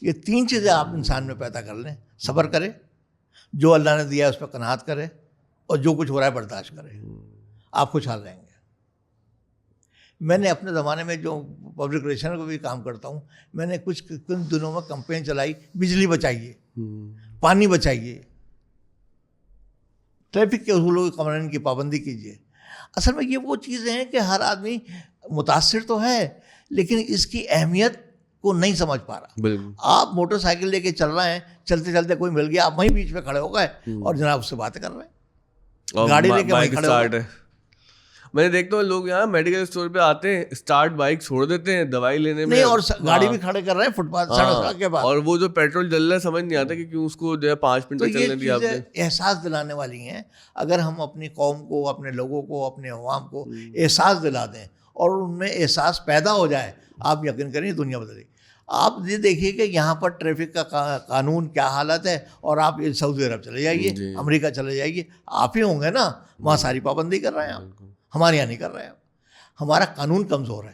یہ 3 چیزیں آپ انسان میں پیدا کر لیں. صبر کرے, جو اللہ نے دیا ہے اس پہ قناعت کرے, اور جو کچھ ہو رہا ہے برداشت کرے, آپ خوشحال رہیں گے. میں نے اپنے زمانے میں جو پبلک ریلیشن کو بھی کام کرتا ہوں, میں نے کچھ دنوں میں کمپین چلائی, بجلی بچائیے, پانی بچائیے, ٹریفک کے اصولوں کے قوانین کی پابندی کیجیے. اصل میں یہ وہ چیزیں ہیں کہ ہر آدمی متاثر تو ہے لیکن اس کی اہمیت کو نہیں سمجھ پا رہا. آپ موٹر سائیکل لے کے چل رہے ہیں, چلتے چلتے کوئی مل گیا, آپ وہیں بیچ میں کھڑے ہو گئے اور جناب اس سے باتیں کر رہے ہیں. گاڑی لے کے وہیں کھڑے ہو گئے. میں نے دیکھتا ہوں لوگ یہاں میڈیکل اسٹور پہ آتے ہیں, اسٹارٹ بائک چھوڑ دیتے ہیں دوائی لینے میں, نہیں, اور گاڑی بھی کھڑے کر رہے ہیں فٹ پاتھ سڑک کے پاس, اور وہ جو پیٹرول جل رہا ہے سمجھ نہیں آتا کہ کیوں اس کو جو ہے 5 منٹ چلنے دیا آپ نے. احساس دلانے والی ہیں. اگر ہم اپنی قوم کو, اپنے لوگوں کو, اپنے عوام کو احساس دلا دیں اور ان میں احساس پیدا ہو جائے, آپ یقین کریں دنیا بدلے. آپ یہ دیکھیے کہ یہاں پر ٹریفک کا قانون کیا حالت ہے, اور آپ سعودی عرب چلے جائیے, امریکہ چلے جائیے, آپ ہی ہوں گے نا وہاں ساری پابندی کر رہے ہیں. آپ ہمارے یہاں نہیں کر رہے ہیں. ہمارا قانون کمزور ہے,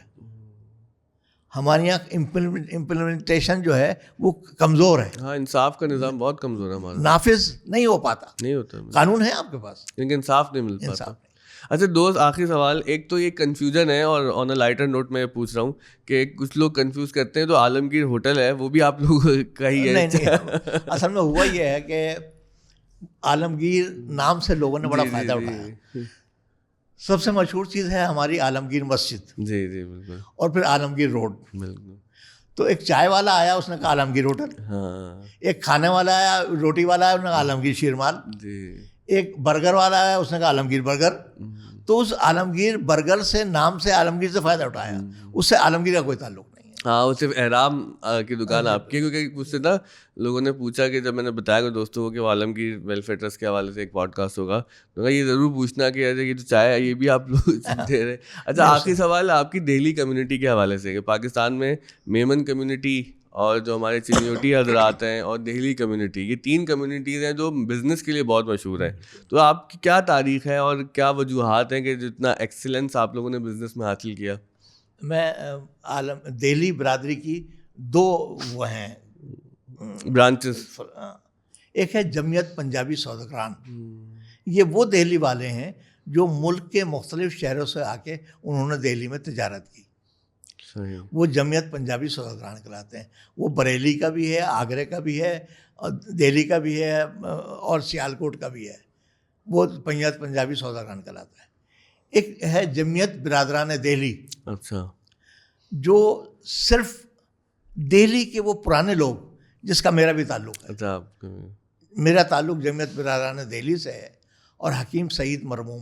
ہمارے یہاں امپلیمنٹیشن جو ہے وہ کمزور ہے. ہاں, انصاف کا نظام بہت کمزور ہے ہمارا, نافذ نہیں ہو پاتا. نہیں ہوتا, قانون ہے آپ کے پاس لیکن انصاف نہیں مل پاتا. اچھا دوست, آخری سوال. ایک تو یہ کنفیوژن ہے, اور آن اے لائٹر نوٹ میں پوچھ رہا ہوں کہ کچھ لوگ کنفیوز کرتے ہیں تو عالمگیر ہوٹل ہے وہ بھی آپ لوگ کا ہی ہے؟ نہیں, اصل میں ہوا یہ ہے کہ عالمگیر نام سے لوگوں نے بڑا فائدہ اٹھایا. سب سے مشہور چیز ہے ہماری عالمگیر مسجد. جی جی بالکل. اور پھر عالمگیر روڈ. بالکل. تو ایک چائے والا آیا, اس نے کہا عالمگیر ہوٹل. ہاں. ایک کھانے والا آیا, روٹی والا آیا, اس نے کہا عالمگیر شیرمال. جی. ایک برگر والا آیا, اس نے کہا عالمگیر برگر. تو اس عالمگیر برگر سے نام سے عالمگیر سے فائدہ اٹھایا, اس سے عالمگیر کا کوئی تعلق نہیں ہے. ہاں, وہ صرف احرام کی دکان آپ کی. کیونکہ اس سے نا لوگوں نے پوچھا کہ جب میں نے بتایا کہ دوستوں کو کہ وہ عالمگیر ویلفیئر ٹرسٹ کے حوالے سے ایک پوڈ کاسٹ ہوگا, تو یہ ضرور پوچھنا کہ یہ جو چائے ہے یہ بھی آپ لوگ دے رہے. اچھا, آخری سوال آپ کی دہلی کمیونٹی کے حوالے سے, کہ پاکستان میں میمن کمیونٹی اور جو ہمارے چنیوٹی حضرات ہیں اور دہلی کمیونٹی, یہ 3 کمیونٹیز ہیں جو بزنس کے لیے بہت مشہور ہیں. تو آپ کی کیا تاریخ ہے اور کیا وجوہات ہیں کہ جتنا ایکسیلنس آپ لوگوں نے بزنس میں حاصل کیا؟ میں دہلی برادری کی 2 وہ ہیں برانچز. ایک ہے جمعیت پنجابی سوداگران. یہ وہ دہلی والے ہیں جو ملک کے مختلف شہروں سے آ کے انہوں نے دہلی میں تجارت کی. وہ جمعیت پنجابی سوداگران کہلاتے ہیں. وہ بریلی کا بھی ہے, آگرے کا بھی ہے, اور دہلی کا بھی ہے, اور سیالکوٹ کا بھی ہے. وہ جمعیت پنجابی سوداگران کہلاتا ہے. ایک ہے جمعیت برادران دہلی. اچھا. جو صرف دہلی کے وہ پرانے لوگ, جس کا میرا بھی تعلق ہے. اچھا, میرا تعلق جمعیت برادران دہلی سے ہے. اور حکیم سعید مرموم,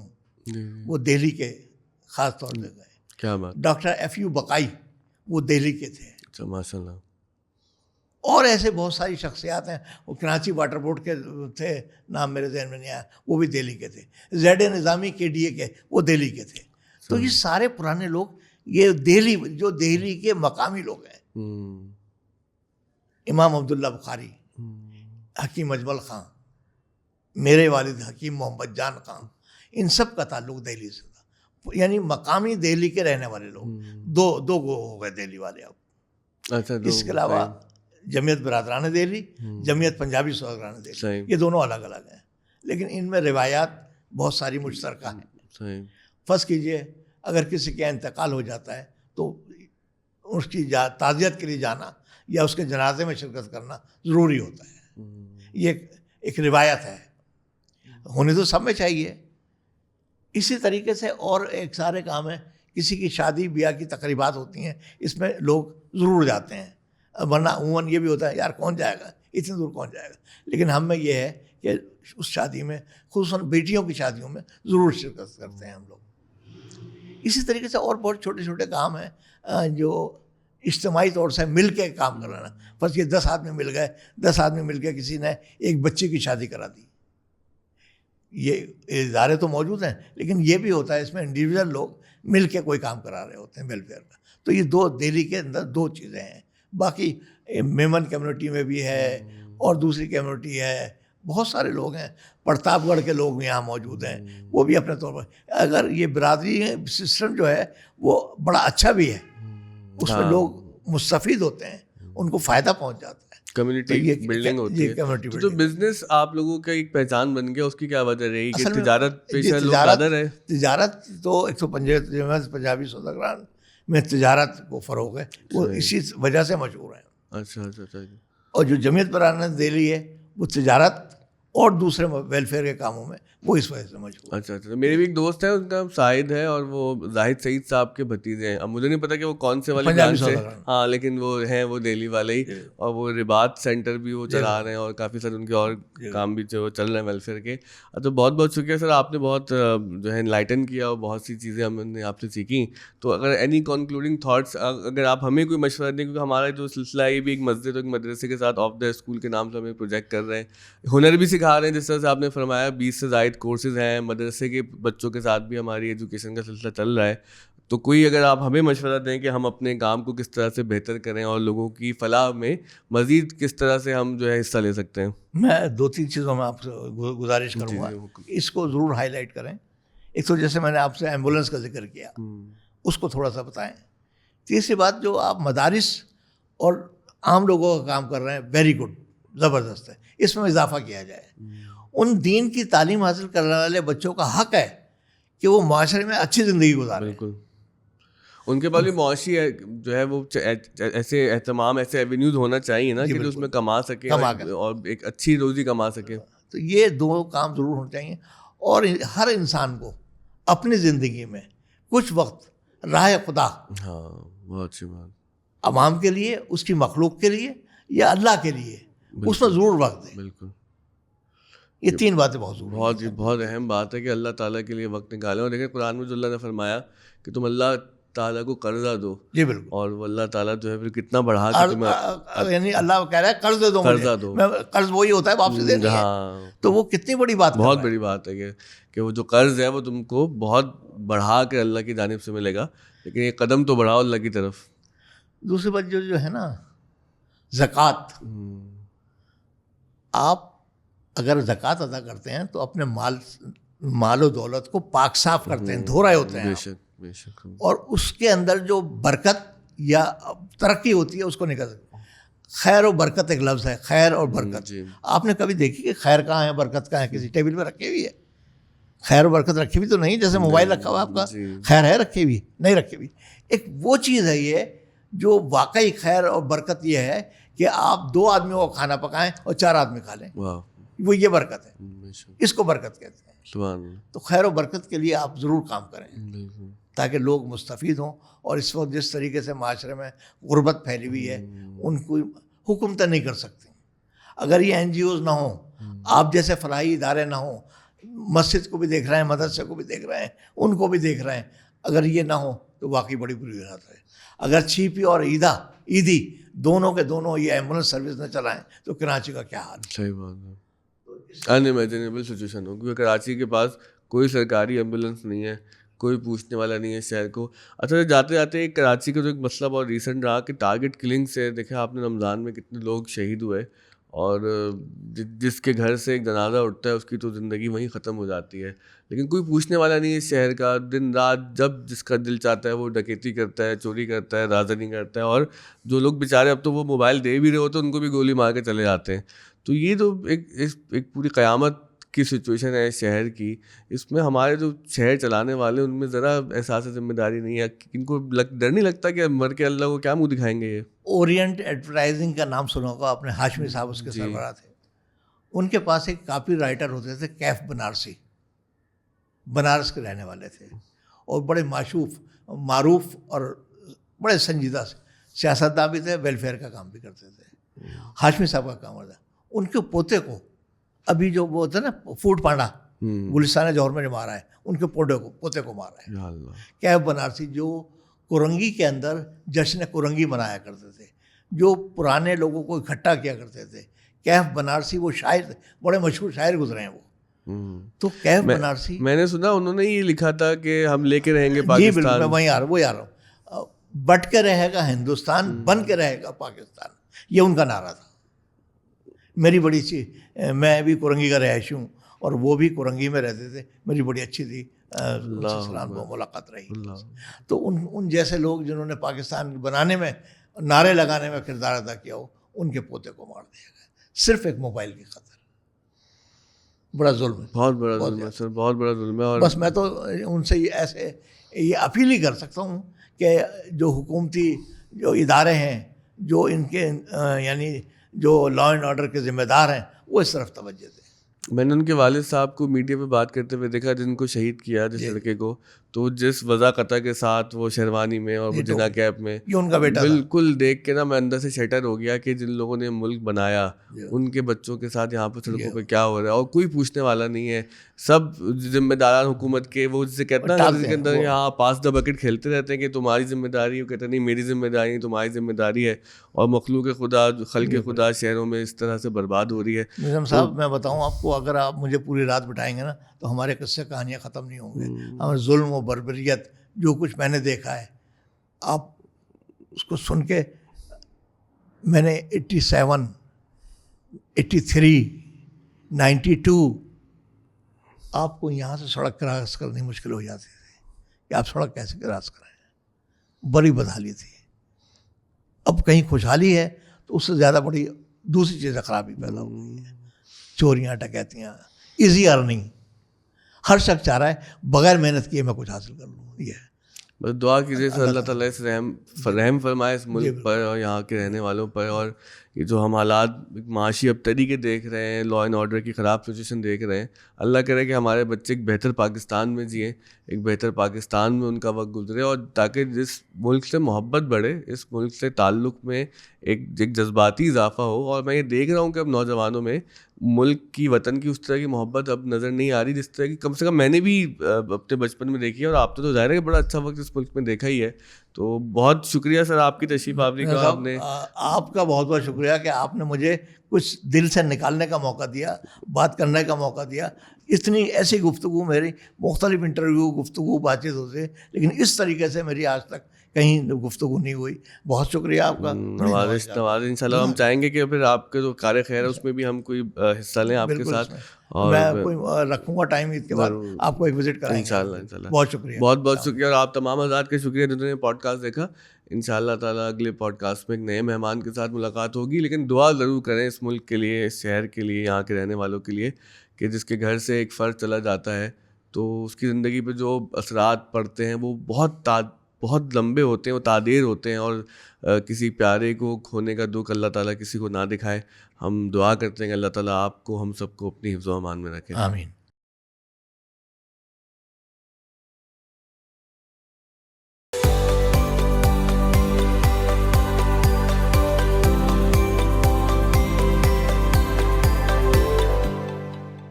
وہ دہلی کے خاص طور پہ گئے. کیا بات. ڈاکٹر FU بقائی, وہ دہلی کے تھے. اچھا, ماشاء اللہ. اور ایسے بہت ساری شخصیات ہیں. وہ کراچی واٹر بورڈ کے تھے, نام میرے ذہن میں نہیں آیا, وہ بھی دہلی کے تھے. ZA نظامی KDA کے, وہ دہلی کے تھے. تو یہ سارے پرانے لوگ, یہ دہلی جو دہلی کے مقامی لوگ ہیں. امام عبداللہ بخاری, حکیم اجمل خان, میرے والد حکیم محمد جان خان, ان سب کا تعلق دہلی سے تھا. یعنی مقامی دہلی کے رہنے والے لوگ. دو ہو گئے دہلی والے اب. اچھا. اس کے علاوہ جمعیت برادران دہلی, جمعیت پنجابی سوداگران دہلی, یہ دونوں الگ الگ ہیں, لیکن ان میں روایات بہت ساری مشترکہ ہیں. فرض کیجئے اگر کسی کا انتقال ہو جاتا ہے تو اس کی تعزیت کے لیے جانا یا اس کے جنازے میں شرکت کرنا ضروری ہوتا ہے. یہ ایک روایت ہے, ہونی تو سب میں چاہیے. اسی طریقے سے اور ایک سارے کام ہیں. کسی کی شادی بیاہ کی تقریبات ہوتی ہیں, اس میں لوگ ضرور جاتے ہیں. ورنہ عموماً یہ بھی ہوتا ہے یار کون جائے گا, اتنی دور کون جائے گا. لیکن ہم میں یہ ہے کہ اس شادی میں, خصوصاً بیٹیوں کی شادیوں میں ضرور شرکت کرتے ہیں ہم لوگ. اسی طریقے سے اور بہت چھوٹے چھوٹے کام ہیں جو اجتماعی طور سے مل کے کام کرانا. بس یہ 10 آدمی مل گئے, 10 آدمی مل کے کسی نے ایک بچے کی شادی کرا دی. یہ ادارے تو موجود ہیں, لیکن یہ بھی ہوتا ہے اس میں انڈیویژل لوگ مل کے کوئی کام کرا رہے ہوتے ہیں ویلفیئر کا. تو یہ دہلی کے اندر 2 چیزیں ہیں. باقی میمن کمیونٹی میں بھی ہے اور دوسری کمیونٹی ہے, بہت سارے لوگ ہیں. پرتاپ گڑھ کے لوگ یہاں موجود ہیں, وہ بھی اپنے طور پر. اگر یہ برادری سسٹم جو ہے وہ بڑا اچھا بھی ہے, اس میں لوگ مستفید ہوتے ہیں, ان کو فائدہ پہنچ جاتا ہے. کمیونٹی بلڈنگ ہوتی ہے. تو بزنس آپ لوگوں کا ایک پہچان بن گیا, اس کی کیا وجہ رہی کہ تجارت پیشہ لوگ زیادہ رہے؟ تجارت تو 195 پنجابی سوداگران میں تجارت کو فروغ ہے, وہ اسی وجہ سے مشہور ہیں. اچھا اچھا اچھا. اور جو جمعیت برانہ دہلی ہے وہ تجارت اور دوسرے ویلفیئر کے کاموں میں وہ اس وجہ سے مشہور. اچھا اچھا. میرے بھی ایک دوست ہے, ان کا شاہد ہے, اور وہ زاہد سعید صاحب کے بھتیجے ہیں. اب مجھے نہیں پتا کہ وہ کون سے والے برانچ سے, ہاں, لیکن وہ ہیں وہ دہلی والے ہی, اور وہ رباط سینٹر بھی وہ چلا رہے ہیں, اور کافی سارے ان کے اور کام بھی جو چل رہے ہیں ویلفیئر کے. تو بہت بہت شکریہ سر, آپ نے بہت جو ہے انلائٹن کیا, اور بہت سی چیزیں ہم نے آپ سے سیکھیں. تو اگر اینی کنکلوڈنگ تھاٹس, اگر آپ ہمیں کوئی مشورہ دیں, کیونکہ ہمارا جو سلسلہ ہے یہ بھی ایک مسجد اور ایک مدرسے کے ساتھ آف دا اسکول کے نام سے ہم ایک پروجیکٹ کر رہے ہیں, ہنر بھی سکھا رہے ہیں, جس طرح سے آپ نے فرمایا 20 سے زائد کورسز ہیں, مدرسے کے بچوں کے ساتھ بھی ہماری ایجوکیشن کا سلسلہ چل رہا ہے. تو کوئی اگر آپ ہمیں مشورہ دیں کہ ہم اپنے کام کو کس طرح سے بہتر کریں اور لوگوں کی فلاح میں مزید کس طرح سے ہم جو ہے حصہ لے سکتے ہیں. میں 2-3 چیزوں میں آپ سے گزارش کروں گا, اس کو ضرور ہائی لائٹ کریں. ایک تو جیسے میں نے آپ سے ایمبولینس کا ذکر کیا, اس کو تھوڑا سا بتائیں. تیسری بات, جو آپ مدارس اور عام لوگوں کا کام کر رہے ہیں, ویری گڈ, زبردست ہے, اس میں اضافہ کیا جائے. ان دین کی تعلیم حاصل کرنے والے بچوں کا حق ہے کہ وہ معاشرے میں اچھی زندگی گزاریں. بالکل, ان کے پاس بھی معاشی جو ہے وہ ایسے اہتمام, ایسے ایونیوز ہونا چاہیے نا, کہ جو اس میں کما سکے اور ایک اچھی روزی کما سکے. تو یہ 2 کام ضرور ہونے چاہیے. اور ہر انسان کو اپنی زندگی میں کچھ وقت راہ خدا, ہاں بہت اچھی بات, عوام کے لیے, اس کی مخلوق کے لیے یا اللہ کے لیے, اس میں ضرور وقت دیں. بالکل, یہ 3 باتیں بہت ضروری ہیں. بہت اہم بات ہے کہ اللہ تعالیٰ کے لیے وقت نکالیں. اور دیکھیں قرآن میں جو اللہ نے فرمایا کہ تم اللہ تعالیٰ کو قرضہ دو, جی بالکل, اور وہ اللہ تعالیٰ جو ہے پھر کتنا بڑھا کے تمہیں, یعنی اللہ کہہ رہا ہے قرض دے دو, قرضہ دو. قرض وہی ہوتا ہے واپس دینا. ہاں, تو وہ کتنی بڑی بات, بہت بڑی بات ہے کہ وہ جو قرض ہے وہ تم کو بہت بڑھا کے اللہ کی جانب سے ملے گا, لیکن ایک قدم تو بڑھاؤ اللہ کی طرف. دوسری بات جو ہے نا, زکوٰۃ. آپ اگر زکوٰۃ ادا کرتے ہیں تو اپنے مال و دولت کو پاک صاف کرتے ہیں, دھو رہے ہوتے ہیں. بے شک. اور اس کے اندر جو برکت یا ترقی ہوتی ہے اس کو نکل سکتے. خیر و برکت ایک لفظ ہے, خیر اور برکت. آپ نے کبھی دیکھی کہ خیر کہاں ہے, برکت کہاں ہے؟ کسی ٹیبل پہ رکھی ہوئی ہے؟ خیر و برکت رکھی ہوئی تو نہیں, جیسے موبائل رکھا ہوا آپ کا, خیر ہے رکھی ہوئی؟ نہیں رکھی ہوئی. ایک وہ چیز ہے یہ جو واقعی خیر اور برکت یہ ہے کہ آپ 2 آدمیوں کو کھانا پکائیں اور 4 آدمی کھا لیں, وہ یہ برکت ہے, اس کو برکت کہتے ہیں. تو خیر و برکت کے لیے آپ ضرور کام کریں تاکہ لوگ مستفید ہوں. اور اس وقت جس طریقے سے معاشرے میں غربت پھیلی ہوئی ہے, ان کو حکومتیں نہیں کر سکتی. اگر یہ NGOز نہ ہوں, آپ جیسے فلاحی ادارے نہ ہوں, مسجد کو بھی دیکھ رہے ہیں, مدرسے کو بھی دیکھ رہے ہیں, ان کو بھی دیکھ رہے ہیں, اگر یہ نہ ہو تو واقعی بڑی بری بات ہے. اگر چھیپی اور عیدی دونوں کے دونوں یہ ایمبولینس سروس نہ چلائیں تو کراچی کا کیا حال ہے. صحیح بات ہے, انیمیجنیبل سچویشن ہو, کیونکہ کراچی کے پاس کوئی سرکاری ایمبولینس نہیں ہے, کوئی پوچھنے والا نہیں ہے شہر کو. اچھا, جاتے جاتے کراچی کا جو ایک مسئلہ بہت ریسنٹ رہا کہ ٹارگٹ کلنگ سے, دیکھا آپ نے رمضان میں کتنے لوگ شہید ہوئے, اور جس کے گھر سے ایک جنازہ اٹھتا ہے اس کی تو زندگی وہیں ختم ہو جاتی ہے, لیکن کوئی پوچھنے والا نہیں ہے شہر کا. دن رات جب جس کا دل چاہتا ہے وہ ڈکیتی کرتا ہے, چوری کرتا ہے, رازنی کرتا ہے, اور جو لوگ بیچارے اب تو وہ موبائل دے بھی رہے ہوتے ہیں ان کو بھی گولی مار کے چلے جاتے ہیں. تو یہ تو ایک پوری قیامت کی سچویشن ہے شہر کی. اس میں ہمارے جو شہر چلانے والے ان میں ذرا احساس ذمہ داری نہیں ہے. ان کو ڈر نہیں لگتا کہ مر کے اللہ کو کیا منہ دکھائیں گے؟ یہ اورینٹ ایڈورٹائزنگ کا نام سنا ہوگا آپ نے, ہاشمی صاحب اس کے سربراہ تھے. ان کے پاس ایک کاپی رائٹر ہوتے تھے کیف بنارسی, بنارس کے رہنے والے تھے, اور بڑے معروف اور بڑے سنجیدہ سیاستداں بھی تھے, ویلفیئر کا کام بھی کرتے تھے. ہاشمی صاحب کا کام ہوتا, ان کے پوتے کو ابھی جو وہ ہوتا ہے نا فوڈ پانڈا گلستان جوہر میں جو مارا ہے, ان کے پوتے کو مارا ہے. کیف بنارسی جو کورنگی کے اندر جشن کورنگی منایا کرتے تھے, جو پرانے لوگوں کو اکٹھا کیا کرتے تھے. کیف بنارسی وہ شاعر تھے, بڑے مشہور شاعر گزرے ہیں وہ. تو کیف بنارسی, میں نے سنا انہوں نے یہ لکھا تھا کہ ہم لے کے رہیں گے جی پاکستان. بالکل, میں وہیں آ رہا ہوں. بٹ کے رہے گا ہندوستان, بن کے رہے گا پاکستان, یہ ان کا نعرہ تھا. میری بڑی سی, میں بھی کورنگی کا رہائشی ہوں اور وہ بھی کورنگی میں رہتے تھے. میری بڑی اچھی تھی السلام کو ملاقات رہی. تو ان جیسے لوگ جنہوں نے پاکستان بنانے میں, نعرے لگانے میں کردار ادا کیا ہو, ان کے پوتے کو مار دیا گیا صرف ایک موبائل کی خاطر. بڑا ظلم ہے, بہت بڑا ظلم ہے سر, بہت بڑا ظلم ہے. اور بس میں تو ان سے ایسے یہ اپیل ہی کر سکتا ہوں کہ جو حکومتی جو ادارے ہیں, جو ان کے یعنی جو لا اینڈ آرڈر کے ذمہ دار ہیں, وہ اس طرف توجہ دیں. میں نے ان کے والد صاحب کو میڈیا پہ بات کرتے ہوئے دیکھا, جن کو شہید کیا جس لڑکے کو, تو جس وضاقتہ کے ساتھ وہ شیروانی میں اور وہ جنا کیپ میں, یہ ان کا بیٹا بالکل دیکھ کے نا میں اندر سے شٹر ہو گیا کہ جن لوگوں نے ملک بنایا ان کے بچوں کے ساتھ یہاں پہ سڑکوں پہ کیا ہو رہا ہے, اور کوئی پوچھنے والا نہیں ہے. سب ذمہ داران حکومت کے, وہ جسے کہتے ہیں کے اندر یہاں پاس دا بکٹ کھیلتے رہتے ہیں کہ تمہاری ذمہ داری ہے, وہ کہتے ہیں نہیں میری ذمہ داری نہیں, تمہاری ذمہ داری ہے. اور مخلوق خدا, خلق خدا شہروں میں اس طرح سے برباد ہو رہی ہے. نظام صاحب میں بتاؤں آپ کو, اگر آپ مجھے پوری رات بٹائیں گے نا تو ہمارے قصے کہانیاں ختم نہیں ہوں گے. ہمارے ظلم و بربریت جو کچھ میں نے دیکھا ہے, آپ اس کو سن کے, میں نے 87, 83, 92 آپ کو یہاں سے سڑک کراس کرنی مشکل ہو جاتی تھی کہ آپ سڑک کیسے کراس کرائیں. بڑی بدحالی تھی. اب کہیں خوشحالی ہے تو اس سے زیادہ بڑی دوسری چیزیں خرابی پیدا ہو گئی ہیں. چوریاں, ڈکیتیاں, ایزی ارننگ. ہر شخص چاہ رہا ہے بغیر محنت کیے میں کچھ حاصل کر لوں. یہ ہے بس دعا کیجیے سر اللہ تعالیٰ اس رحم فرمائے اس ملک پر اور یہاں کے رہنے والوں پر. اور یہ جو ہم حالات معاشی ابتری کے دیکھ رہے ہیں, لا اینڈ آرڈر کی خراب سچویشن دیکھ رہے ہیں, اللہ کرے کہ ہمارے بچے ایک بہتر پاکستان میں جئیں, ایک بہتر پاکستان میں ان کا وقت گزرے, اور تاکہ جس ملک سے محبت بڑھے, اس ملک سے تعلق میں ایک جذباتی اضافہ ہو. اور میں یہ دیکھ رہا ہوں کہ اب نوجوانوں میں ملک کی, وطن کی اس طرح کی محبت اب نظر نہیں آ رہی جس طرح کی کم سے کم میں نے بھی اپنے بچپن میں دیکھی ہے. اور آپ تو ظاہر ہے کہ بڑا اچھا وقت اس ملک میں دیکھا ہی ہے. تو بہت شکریہ سر آپ کی تشریف آوری کا. آپ نے, آپ کا بہت بہت شکریہ کہ آپ نے مجھے کچھ دل سے نکالنے کا موقع دیا, بات کرنے کا موقع دیا. اتنی ایسی گفتگو, میری مختلف انٹرویو, گفتگو, بات چیت ہوتی ہے, لیکن اس طریقے سے میری آج تک کہیں گفتگو نہیں ہوئی. بہت شکریہ آپ کا. نوازش ان شاء اللہ. ہم چاہیں گے کہ پھر آپ کے جو کار خیر ہے اس میں بھی ہم کوئی حصہ لیں آپ کے ساتھ. اور میں کوئی رکھوں گا ٹائم عید کے بعد, آپ کو ایک وزٹ کرائیں گے انشاءاللہ. بہت شکریہ, بہت بہت شکریہ. اور آپ تمام حضرات کا شکریہ جنہوں نے پوڈ کاسٹ دیکھا. انشاءاللہ تعالیٰ اگلے پوڈ کاسٹ میں ایک نئے مہمان کے ساتھ ملاقات ہوگی. لیکن دعا ضرور کریں اس ملک کے لیے, اس شہر کے لیے, یہاں کے رہنے والوں کے لیے, کہ جس کے گھر سے ایک فرد چلا جاتا ہے تو اس کی زندگی پہ جو اثرات پڑتے ہیں وہ بہت لمبے ہوتے ہیں, وہ تعدیر ہوتے ہیں. اور کسی پیارے کو کھونے کا دکھ اللہ تعالیٰ کسی کو نہ دکھائے. ہم دعا کرتے ہیں کہ اللہ تعالیٰ آپ کو, ہم سب کو اپنی حفظ و امان میں رکھے. آمین.